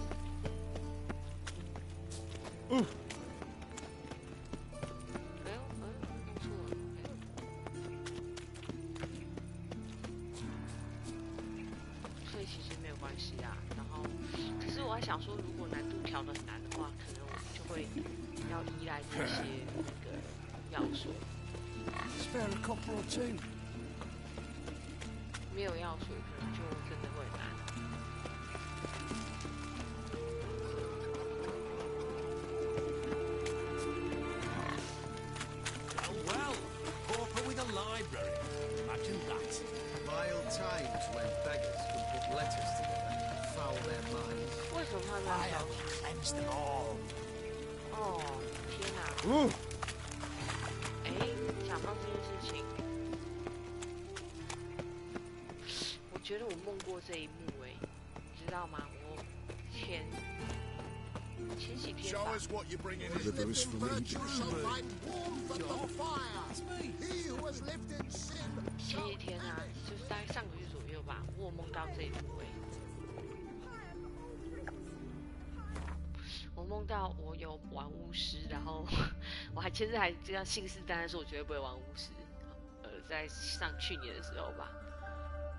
弄错了，所以其实没有关系啊。然后，可是我还想说，如果难度调得很难的话，可能我就会要依赖这些那个药水。没有药水，可能就真的会难。Well, pauper with a library. Imagine that. Vile times when beggars can put letters together and foul their minds. 为什么他们要 I have cleansed them all. 哦，天哪！讲到这件事情，我觉得我梦过这一幕，你知道吗？我前几天吧。Rivers from Egypt. 前几天啊，就是大概上个月左右吧，我有梦到这一幕，我梦到我有玩巫师，然后我其实还这样信誓旦旦说，我绝对不会玩巫师。在去年的时候吧，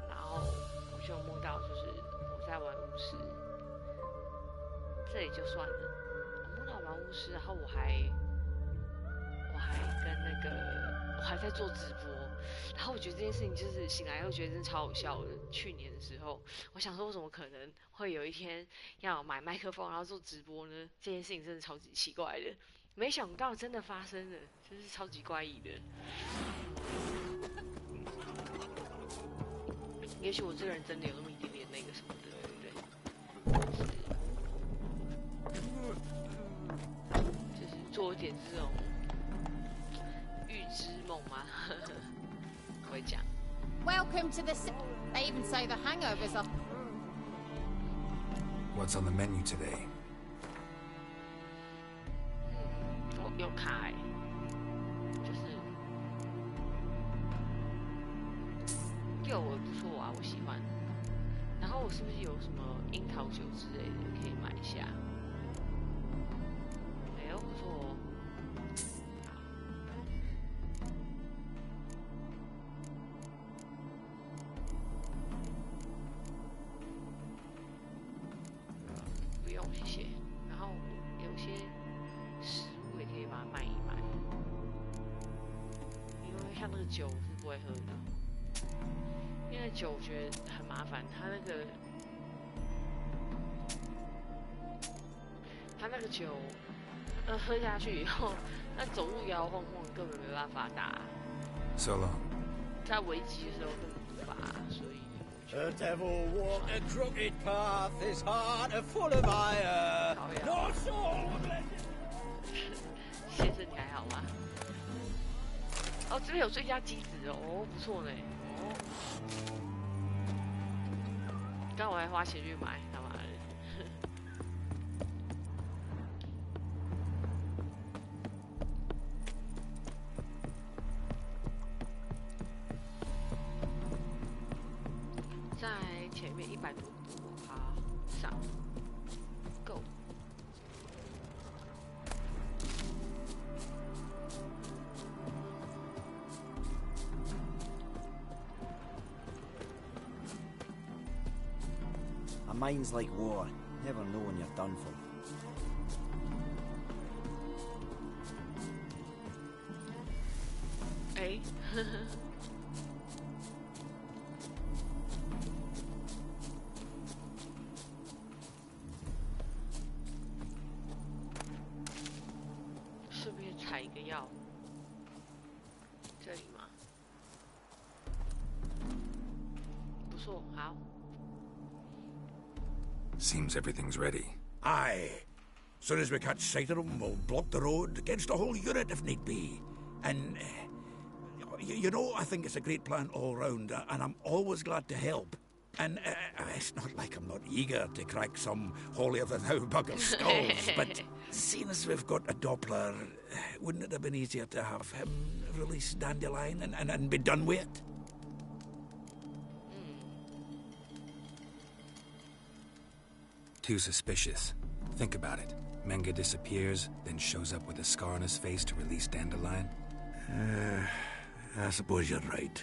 然后我就梦到就是我在玩巫师，这也就算了。我梦到玩巫师，然后我还跟那个我还在做直播，然后我觉得这件事情就是醒来后觉得真的超好笑的。去年的时候，我想说，我怎么可能会有一天要买麦克风然后做直播呢？这件事情真的超级奇怪的，没想到真的发生了，真是超级怪异的。也许我这个人真的有那么一点点那个什么的，对不对？就是做一点这种预知梦吗？我会讲。Welcome to the. They even say the hangovers are. What's on the menu today? 有卡就是柚也不错啊，我喜欢。然后我是不是有什么樱桃酒之类的可以买一下？哎呦，不错哦。不用，谢谢。然后有些食物也可以把它买一买，因为像那个酒是不会喝的。因为酒我觉得很麻烦，它那个酒，喝下去以后，那走路摇摇晃晃，根本没办法打。So long. 在危急的时候根本无法，所以。The devil walked a crooked path, his heart a full of ire. Not so. 先生，你还好吗？哦，这边有最佳机子哦，不错呢。哦，刚我还花钱去买，干嘛的？在前面100多步，好，上 ，Go。A mind's like water. Never know when you're done for. 哎，呵呵。顺便采一个药，这里吗？不错，好。Seems everything's ready. Aye. Soon as we catch sight of them, we'll block the road against the whole unit if need be. And, you know, I think it's a great plan all round, and I'm always glad to help. And it's not like I'm not eager to crack some holier-than-thou bugger skulls, but seeing as we've got a Doppler, wouldn't it have been easier to have him release Dandelion and be done with it? Too suspicious. Think about it. Menga disappears, then shows up with a scar on his face to release Dandelion. I suppose you're right.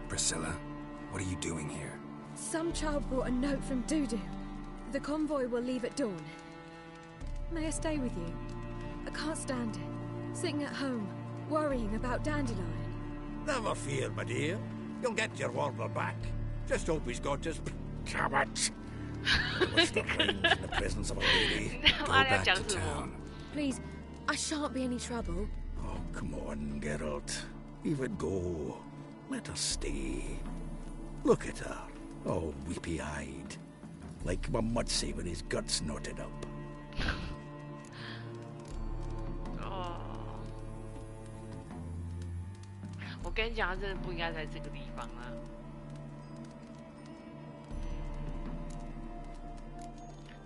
Priscilla, what are you doing here? Some child brought a note from Dudu. The convoy will leave at dawn. May I stay with you? I can't stand it. Sitting at home, worrying about Dandelion. Never fear, my dear. You'll get your warder back. Just hope he's got his... Damn it! What's the rhymes in the presence of a lady? Go back to town. Please, I shan't be any trouble. Oh, come on, Geralt. Leave it go. Let her stay. Look at her, all weepy-eyed. Like my Mutsy with his guts knotted up. 我跟你讲，他真的不应该在这个地方啊。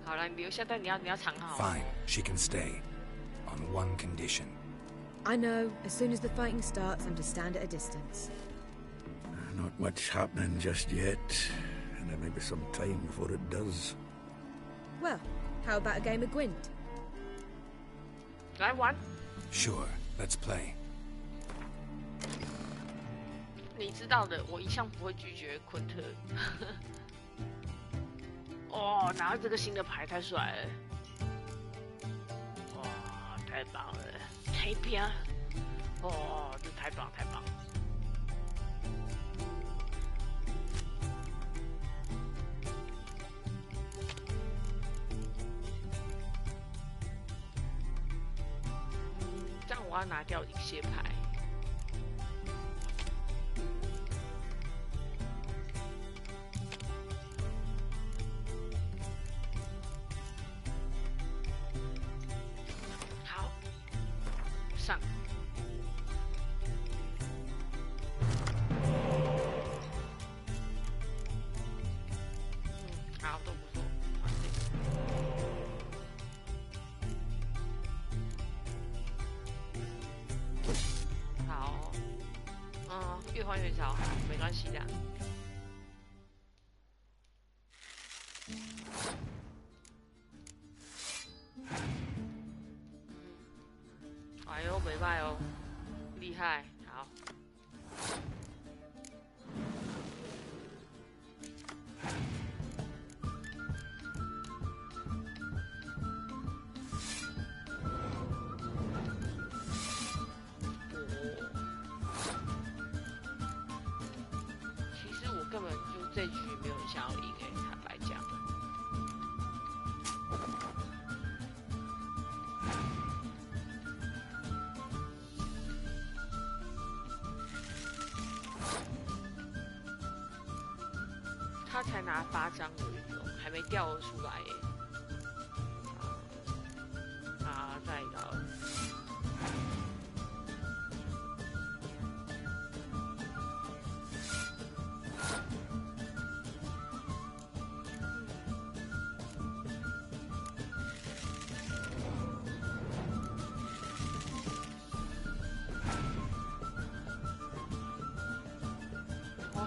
好了，你留下，但你要藏好。Fine, she can stay. On one condition. I know. As soon as the fighting starts, I'm to stand at a distance. Not much happening just yet. And there may be some time before it does. Well, how about a game of Gwent? 来玩。Sure, let's play. 你知道的，我一向不会拒绝昆特。哦，拿到这个新的牌太帅了！哇，太棒了，太棒！哦，这太棒太棒！这样我要拿掉一些牌。越换越少，没关系的。哎呦，没败哦，厉害，好。根本就这局没有人想要赢坦白讲。他才拿8张而已哦，还没掉得出来耶。再一个。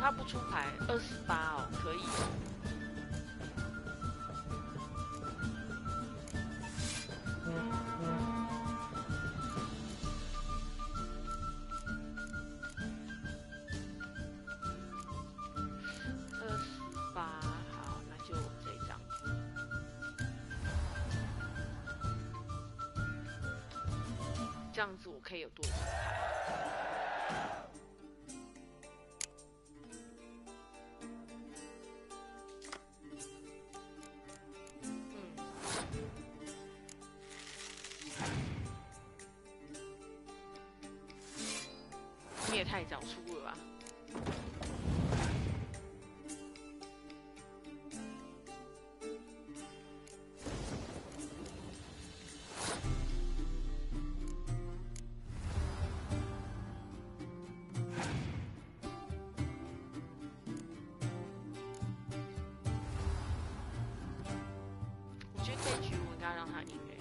他不出牌28哦，可以。28，好，那就这一张。这样子我可以有多少牌？你也太早出了吧！我觉得这局我应该让他赢诶。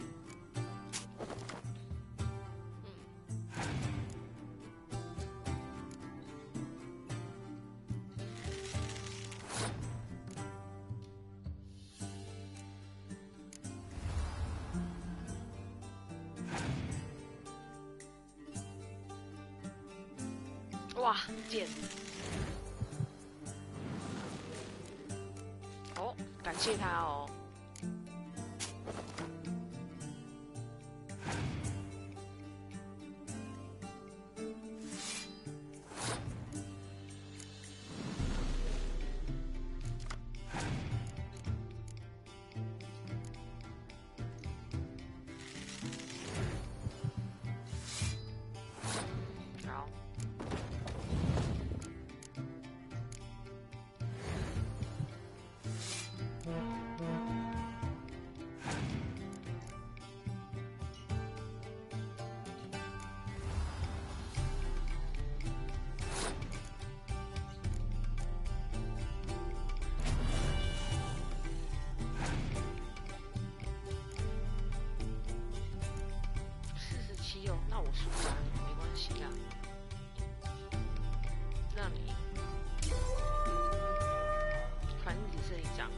哇，剑！哦，感谢他哦。好。47哦，那我输了，没关系啦。那你，反正只剩一张。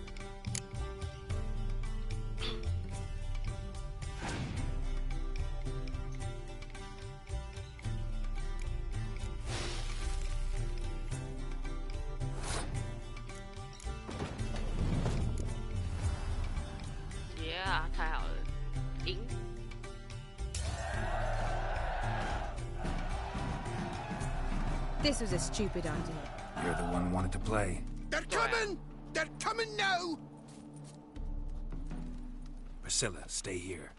Yeah， 太好了，赢。This was a stupid idea. You're the one who wanted to play. They're coming! They're coming now! Priscilla, stay here.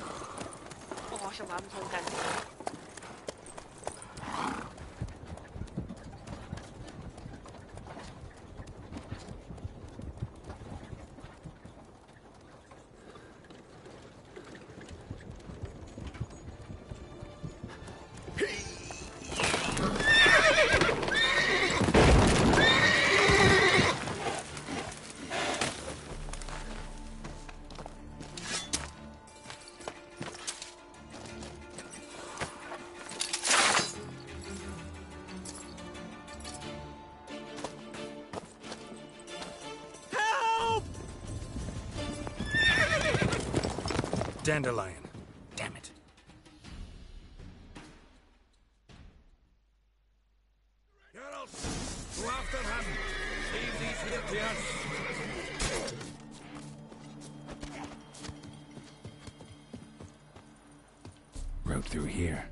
Oh, 我好想把他们冲干净。Dandelion. Damn it. Geralt, go after him. Leave these here to us. Road through here.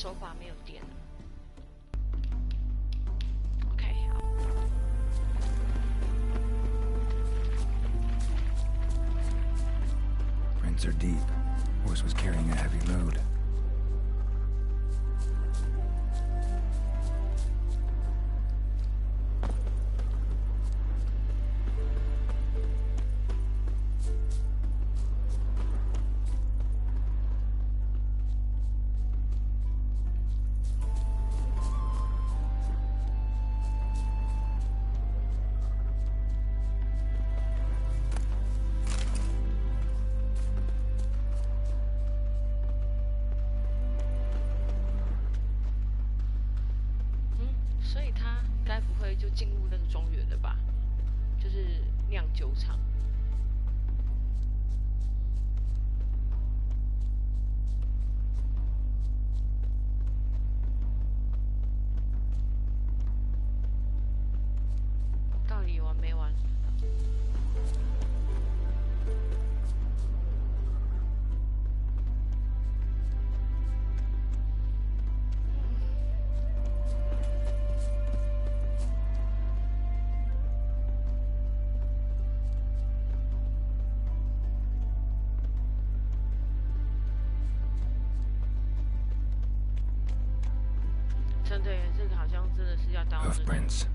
手把没有电了。OK， 好。Prints are deep. Horse was carrying a heavy load. Hoofprints.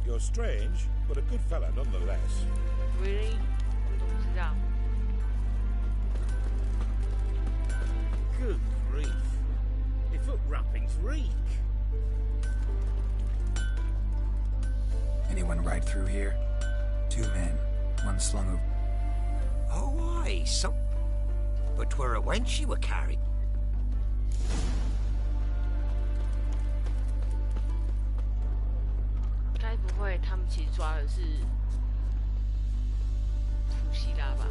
You're strange, but a good fella nonetheless. Really? 我不知道。 Good grief. Your foot wrappings reek. Anyone ride through here? 2 men, one slung over. Oh, aye, some. But 'twere a wench you were carrying. 该不会他们其实抓的是图西拉吧？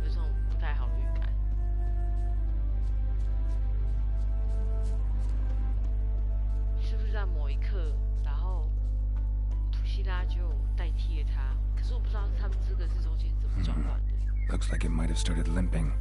有这种不太好的预感。是不是在某一刻，然后图西拉就代替了他？可是我不知道他们这个是中间怎么转换的。Looks like it might have started limping.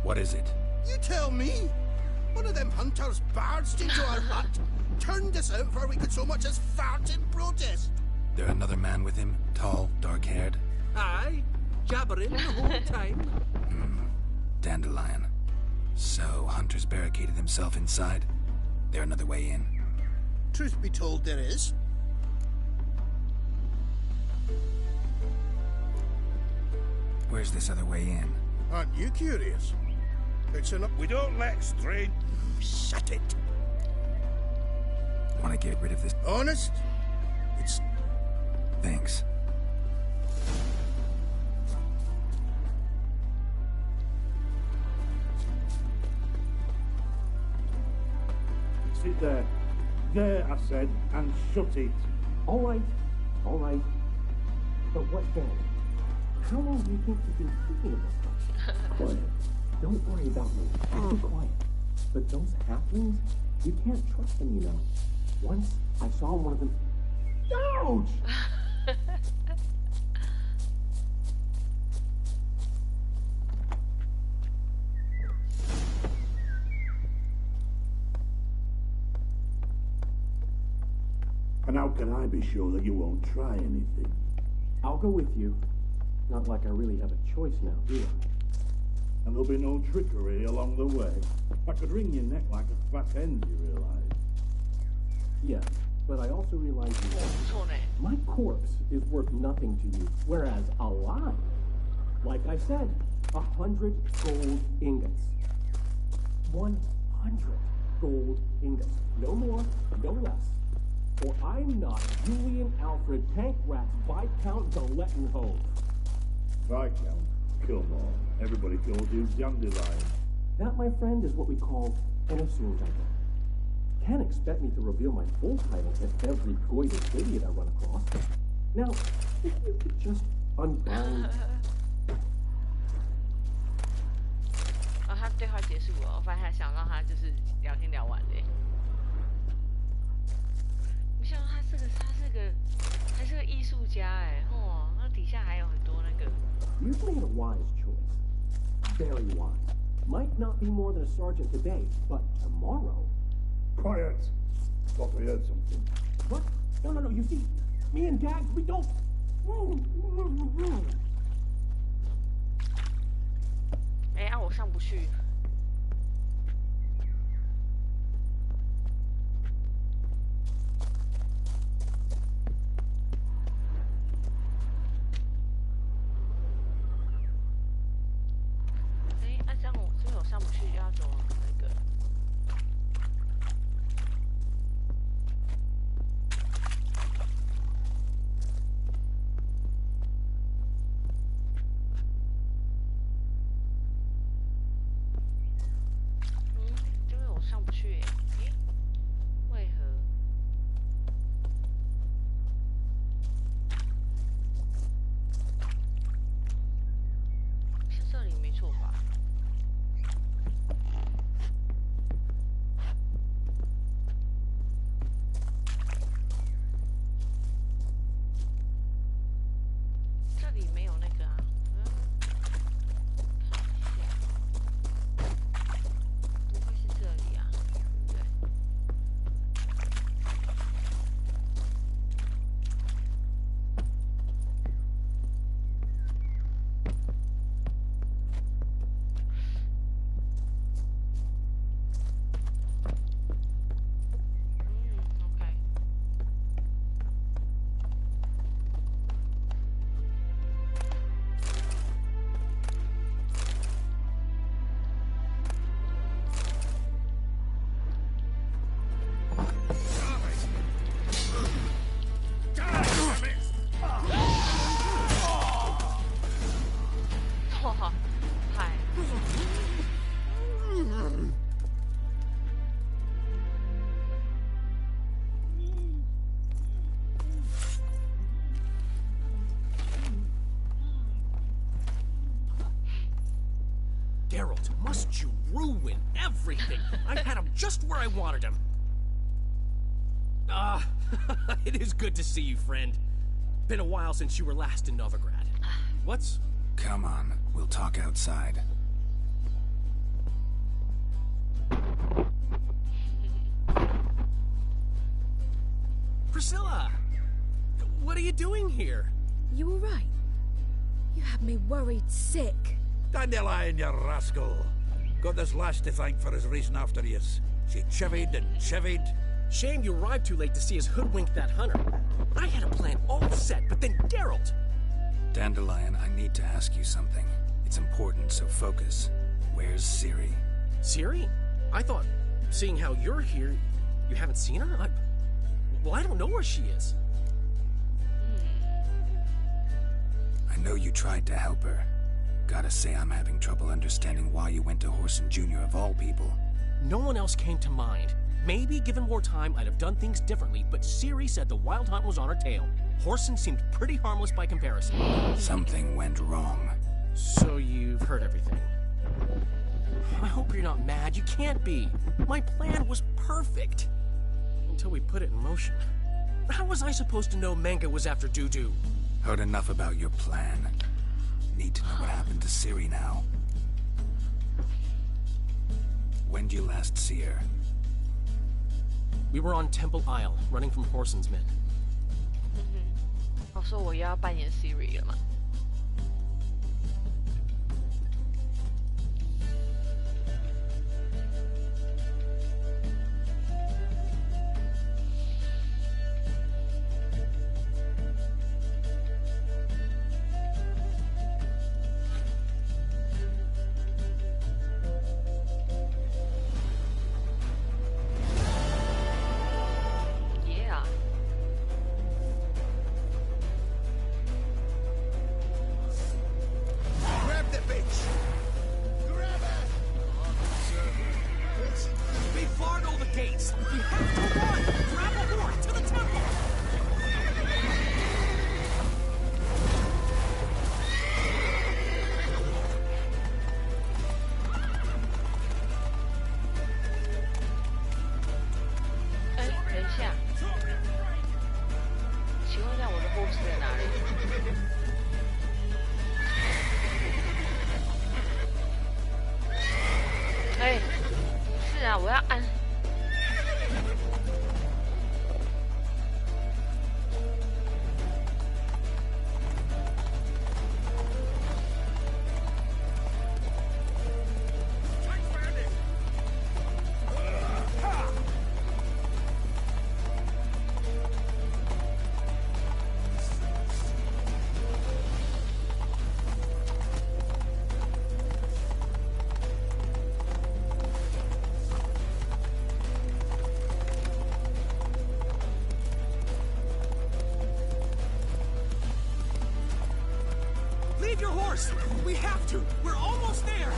What is it? You tell me! One of them hunters barged into our hut, turned us out before we could so much as fart in protest. There another man with him? Tall, dark-haired? Aye, jabbering the whole time. Dandelion. So, Hunter's barricaded himself inside? There another way in? Truth be told, there is. Where's this other way in? Aren't you curious? It's an... We don't let strange... Shut it. Want to get rid of this? Honest? It's... Thanks. Sit there. There, I said, and shut it. All right. But what then? How long do you think you've been thinking of this? Quiet. Don't worry about me. I'll be quiet. But those halflings, you can't trust them, you know. Once I saw one of them... Ouch! And how can I be sure that you won't try anything? I'll go with you. Not like I really have a choice now, do And there'll be no trickery along the way. I could wring your neck like a fat hen, you realize? Yeah, but I also realize my corpse is worth nothing to you, whereas alive, like I said, 100 gold ingots. 100 gold ingots. No more, no less. Or I'm not Julian Alfred Tankrats Viscount Galettenhove. Viscount? Come on. Everybody calls you Dandelion. That, my friend, is what we call an assumed title. Can't expect me to reveal my full title to every goited idiot I run across. Now, if you could just unbind... 他对话结束了，我发现他想让他就是聊天聊完的。没想到他是个艺术家哎，哦，那底下还有很多那个。You've made a wise choice. Very wise. Might not be more than a sergeant today, but tomorrow... Quiet! Thought we heard something. What? No, you see, me and Dags, we don't... 哎，我上不去。哎，这样我上不去，要走那个。上不去耶，诶，为何？是这里没错吧？这里没有那个啊。Geralt, must you ruin everything? I had him just where I wanted him. It is good to see you, friend. Been a while since you were last in Novigrad. What's... Come on, we'll talk outside. Priscilla! What are you doing here? You all right? You had me worried sick. Dandelion, you rascal. Got this lass to thank for his racing after yous. She chivied and chivied. Shame you arrived too late to see us hoodwink that hunter. I had a plan all set, but then Geralt... Dandelion, I need to ask you something. It's important, so focus. Where's Ciri? Ciri? I thought, seeing how you're here, you haven't seen her? Well, I don't know where she is. I know you tried to help her. Gotta say, I'm having trouble understanding why you went to Whoreson Jr. of all people. No one else came to mind. Maybe, given more time, I'd have done things differently, but Ciri said the Wild Hunt was on her tail. Whoreson seemed pretty harmless by comparison. Something went wrong. So you've heard everything. I hope you're not mad. You can't be. My plan was perfect. Until we put it in motion. How was I supposed to know Manga was after Dudu? Heard enough about your plan. Need to know what happened to Ciri now. When'd you last see her? We were on Temple Isle, running from Whoreson's men. 我说我又要扮演 Ciri 了吗？ Save your horse! We have to! We're almost there!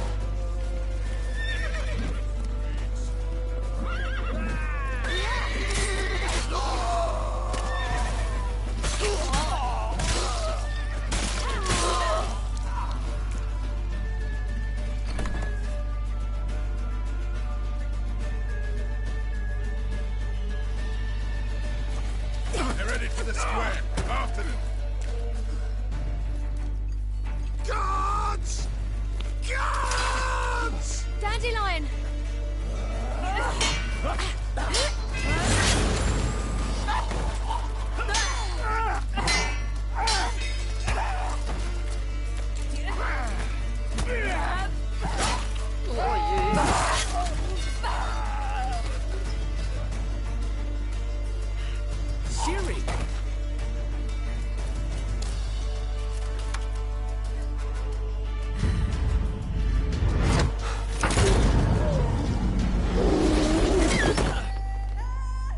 They're ready for the square. After them. Guards! Guards! Dandelion! Siri!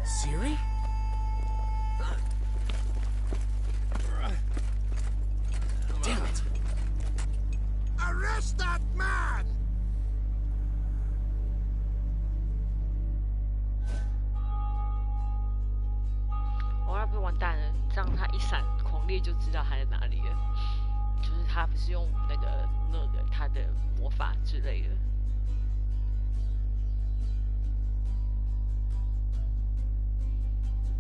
Siri? Damn it! Arrest that man! 哦，那不是完蛋了？这样他一闪狂烈就知道他在哪里了。就是他不是用那个他的魔法之类的。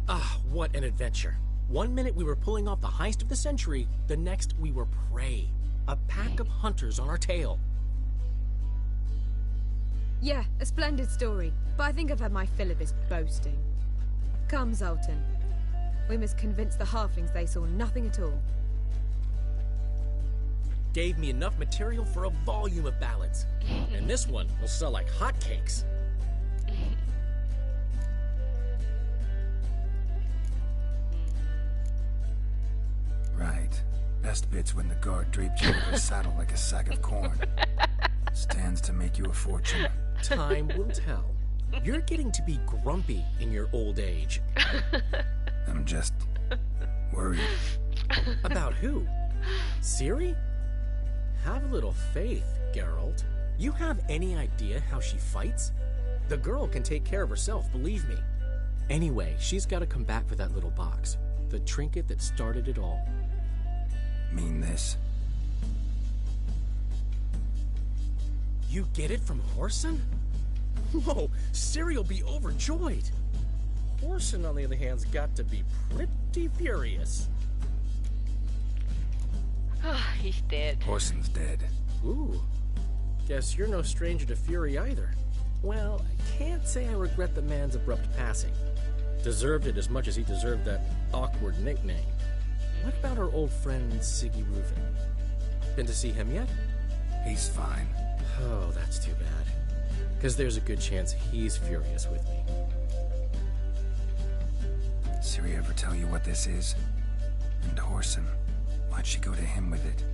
Ah, what an adventure. One minute we were pulling off the heist of the century, the next we were prey. A pack of hunters on our tail. Yeah, a splendid story, but I think I've had my fill of this boasting. Come, Zoltan. We must convince the halflings they saw nothing at all. Gave me enough material for a volume of ballads. And this one will sell like hotcakes. Right. Best bit's when the guard draped you over his saddle like a sack of corn. Stands to make you a fortune. Time will tell. You're getting to be grumpy in your old age. I'm just worried. About who? Siri? Have a little faith, Geralt. You have any idea how she fights? The girl can take care of herself, believe me. Anyway, she's got to come back for that little box. The trinket that started it all. Mean this? You get it from Whoreson? Whoa, Ciri'll be overjoyed. Whoreson, on the other hand, has got to be pretty furious. He's dead. Whoreson's dead. Ooh. Guess you're no stranger to fury either. Well, I can't say I regret the man's abrupt passing. Deserved it as much as he deserved that awkward nickname. What about our old friend Siggy Reuven? Been to see him yet? He's fine. Oh, that's too bad. Because there's a good chance he's furious with me. Ciri ever tell you what this is? And Whoreson? Why'd she go to him with it?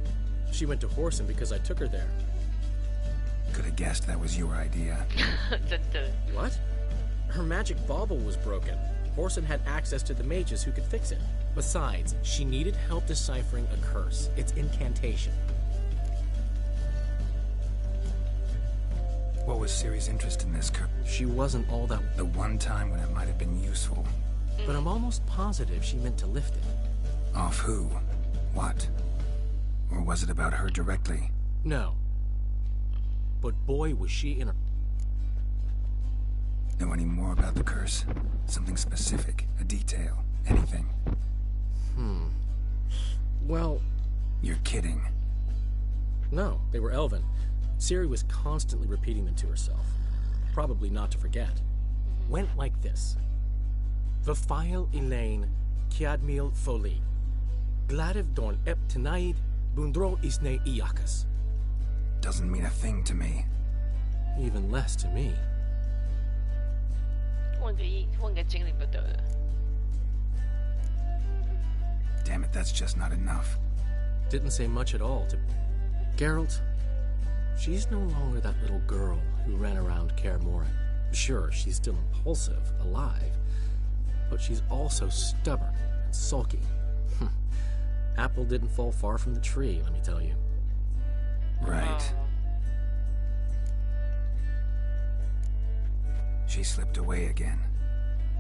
She went to Whoreson because I took her there. Could have guessed that was your idea. What? Her magic bauble was broken. Whoreson had access to the mages who could fix it. Besides, she needed help deciphering a curse. Its incantation. What was Ciri's interest in this curse? She wasn't all that... The one time when it might have been useful. But I'm almost positive she meant to lift it. Off who? What? Or was it about her directly? No. But boy, was she in a... Know any more about the curse? Something specific, a detail, anything? Well... You're kidding. No, they were Elven. Ciri was constantly repeating them to herself. Probably not to forget. Went like this. Vafile Elaine, Kiadmil Foli. Gladiv Dorn Ep Tenaid, Bundro Isne Iakas. Doesn't mean a thing to me. Even less to me. Damn it, that's just not enough. Didn't say much at all to... Geralt, she's no longer that little girl who ran around Kaer Morhen. Sure, she's still impulsive, alive, but she's also stubborn and sulky. Apple didn't fall far from the tree, let me tell you. Right. She slipped away again.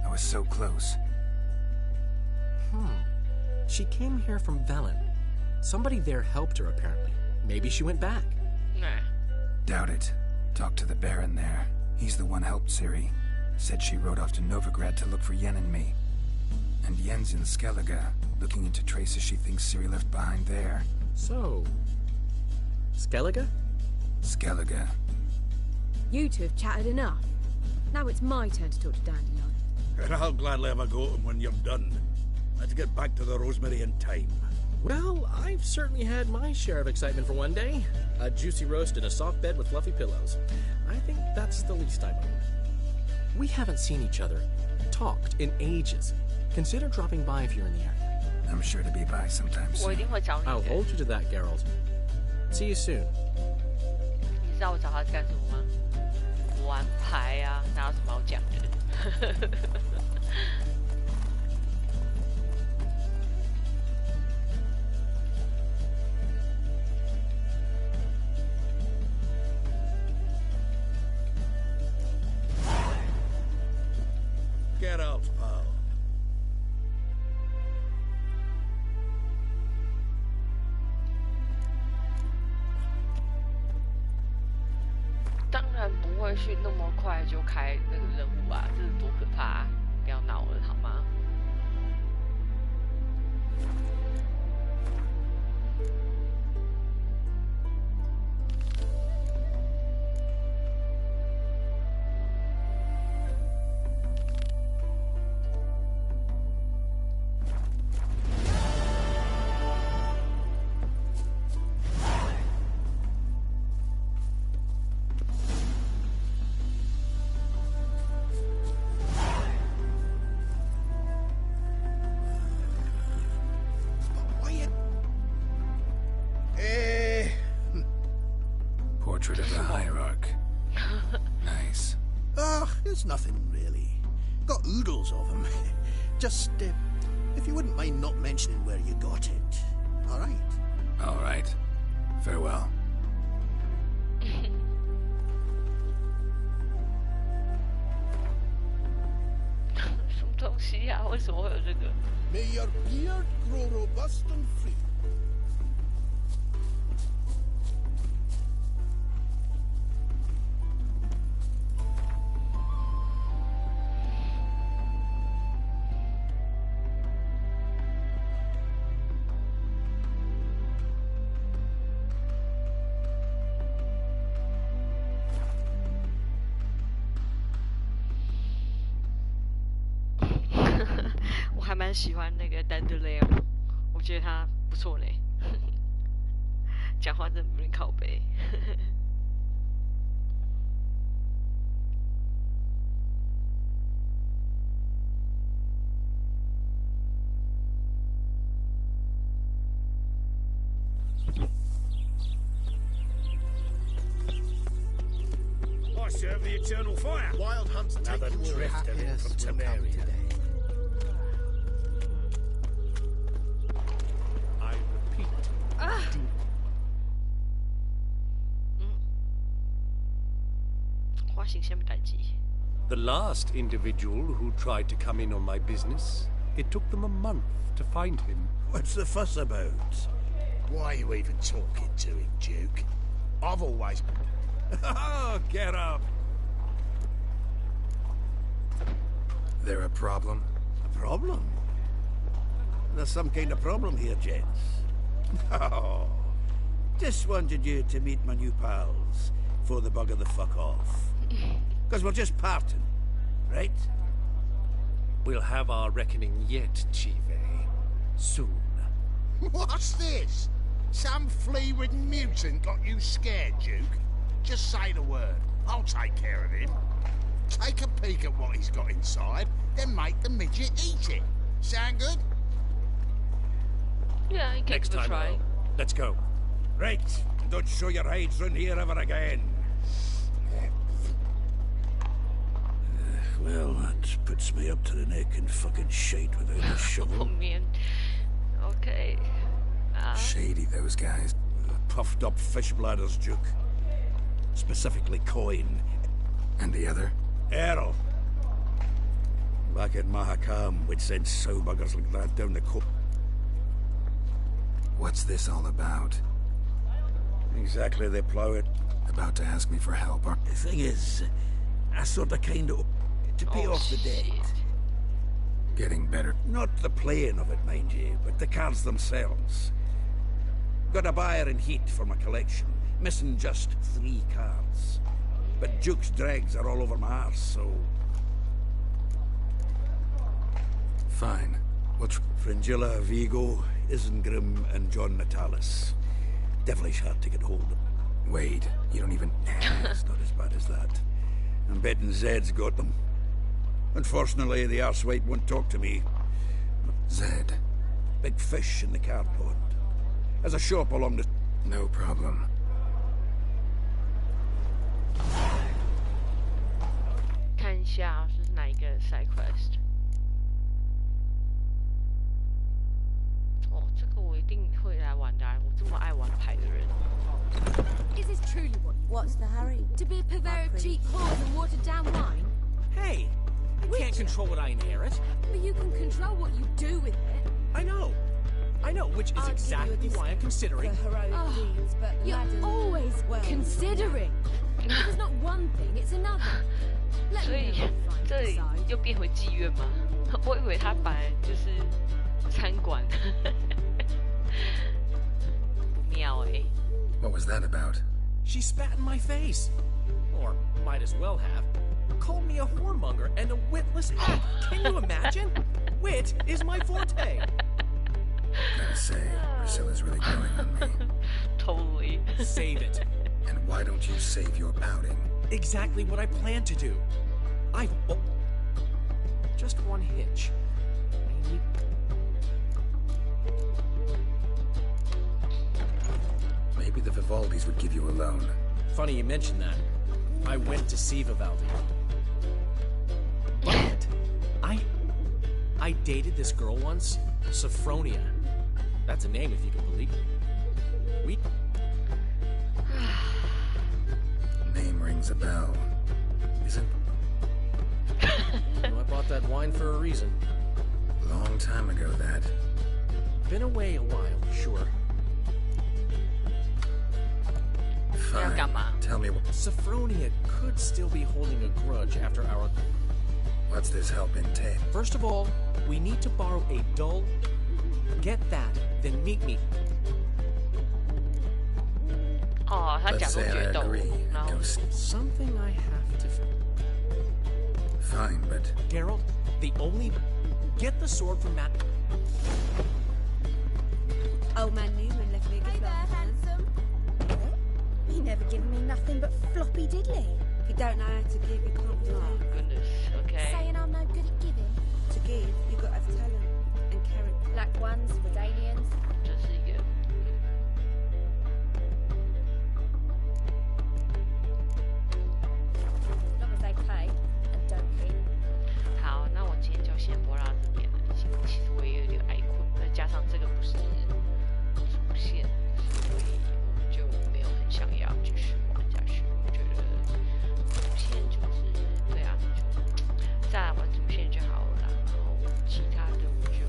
I was so close. She came here from Velen. Somebody there helped her, apparently. Maybe she went back. Nah. Doubt it. Talked to the Baron there. He's the one helped Ciri. Said she rode off to Novigrad to look for Yen and me. And Yen's in Skellige, looking into traces she thinks Ciri left behind there. So... Skellige? Skellige. You two have chatted enough. Now it's my turn to talk to Dandelion. And I'll gladly have a go at him when you're done. Let's get back to the Rosemary in time. Well, I've certainly had my share of excitement for one day. A juicy roast in a soft bed with fluffy pillows. I think that's the least I mind. We haven't seen each other, talked in ages. Consider dropping by if you're in the area. I'm sure to be by sometime soon. I'll hold you to that, Geralt. See you soon. 你知道我找他干什么吗？玩牌啊，哪有什么好讲的？Get out, pal. 当然不会去那么快就开那个任务啊，这是多可怕啊！不要闹了好吗？Portrait of the Hierarch. Nice. Oh, it's nothing really. Got oodles of them. Just, if you wouldn't mind not mentioning where you got it. All right? All right. Farewell. 什么东西呀、为什么会有这个？ May your beard grow robust and free. 我还蛮喜欢那个 Dandelion， 我觉得他不错嘞，讲话真的不能靠背。I serve the eternal fire. Wild hunts another drifter in from Temeria. I repeat. The last individual who tried to come in on my business, it took them a month to find him. What's the fuss about? Why are you even talking to him, Duke? I've always... Oh, get up! There a problem? A problem? There's some kind of problem here, gents. Oh, just wanted you to meet my new pals before they bugger the fuck off. Because we're just parting, right? We'll have our reckoning yet, Chief. Soon. What's this? Some flea-ridden mutant got you scared, Duke? Just say the word. I'll take care of him. Take a peek at what he's got inside, then make the midget eat it. Sound good? Yeah, I Next time, try. Earl. Let's go. Right. Don't show your hides round here ever again. Well, that puts me up to the neck in fucking shite without a shovel. Oh, man. Okay. Shady, those guys. puffed up fish bladders, Duke. Specifically coin. And the other? Errol. Back at Mahakam, we'd send sowbuggers like that down the coast. What's this all about? Exactly, they plough it. About to ask me for help, or... The thing is, I sort of kind of... to pay off the debt. Getting better. Not the playing of it, mind you, but the cards themselves. Got a buyer in heat for my collection, missing just 3 cards. But Duke's dregs are all over my arse, so... Fine. What's... Fringilla, Vigo, Isengrim, and John Natalis. Devilish hard to get hold of. Wade, you don't even... It's not as bad as that. I'm betting Zed's got them. Unfortunately, the arsewite won't talk to me. Zed? Big fish in the card pond. There's a shop along the... No problem.看一下是哪一个 side quest。哦，这个我一定会来玩的，我这么爱玩牌的人。Is this truly what you What's the hurry? To be a purveyor of cheap whores and watered down wine? Hey, I can't control what I inherit. But you can control what you do with it. I know, which is exactly why I'm considering. Deeds, but you're always considering. It's not one thing, it's another. 所以这里又变回妓院吗？我以为他本来就是餐馆，不妙哎。What was that about? She spat in my face. Or might as well have. Called me a whoremonger and a witless hack. Can you imagine? Wit is my forte. Gotta say, Priscilla's really growing on me. Totally. Save it. And why don't you save your pouting? Exactly what I plan to do. Just one hitch. Maybe the Vivaldis would give you a loan. Funny you mention that. I went to see Vivaldi. But I dated this girl once, Sophronia. That's a name if you can believe it. Name rings a bell. Isn't... I bought that wine for a reason. Long time ago, that. Been away a while, sure. Fine. Tell me what... Sophronia could still be holding a grudge after our... What's this help entail? First of all, we need to borrow a dull... Get that, then meet me. 哦，他假装决斗，然后 something I have to. Fine, but Geralt, the only get the sword from Matt. Old man Newman left me a good handsome. He never given me nothing but floppy diddly. If you don't know how to give, you can't give. Oh goodness, okay. Saying I'm no good at giving. To give, you've got to have talent and character. Black ones, Redanians. 这是一个。好，那我今天就先播到这边了。其实我也有点爱困，再加上这个不是主线，所以我就没有很想要继续玩下去。我觉得主线就是对啊，就再来玩主线就好了啦。然后其他的我就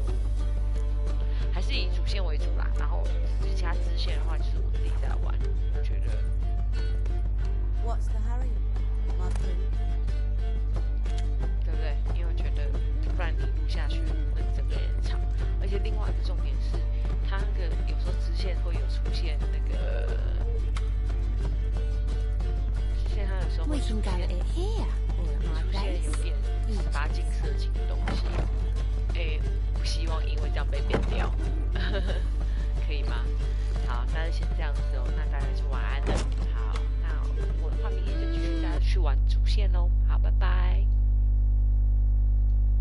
还是以主线为主啦。然后其他支线的话，就是我自己在玩。我觉得。What's the hurry, my friend? 对不对？因为我觉得不然你录下去会整个人长，而且另外一个重点是，它那个有时候支线会有出现那个，支线它有时候会出现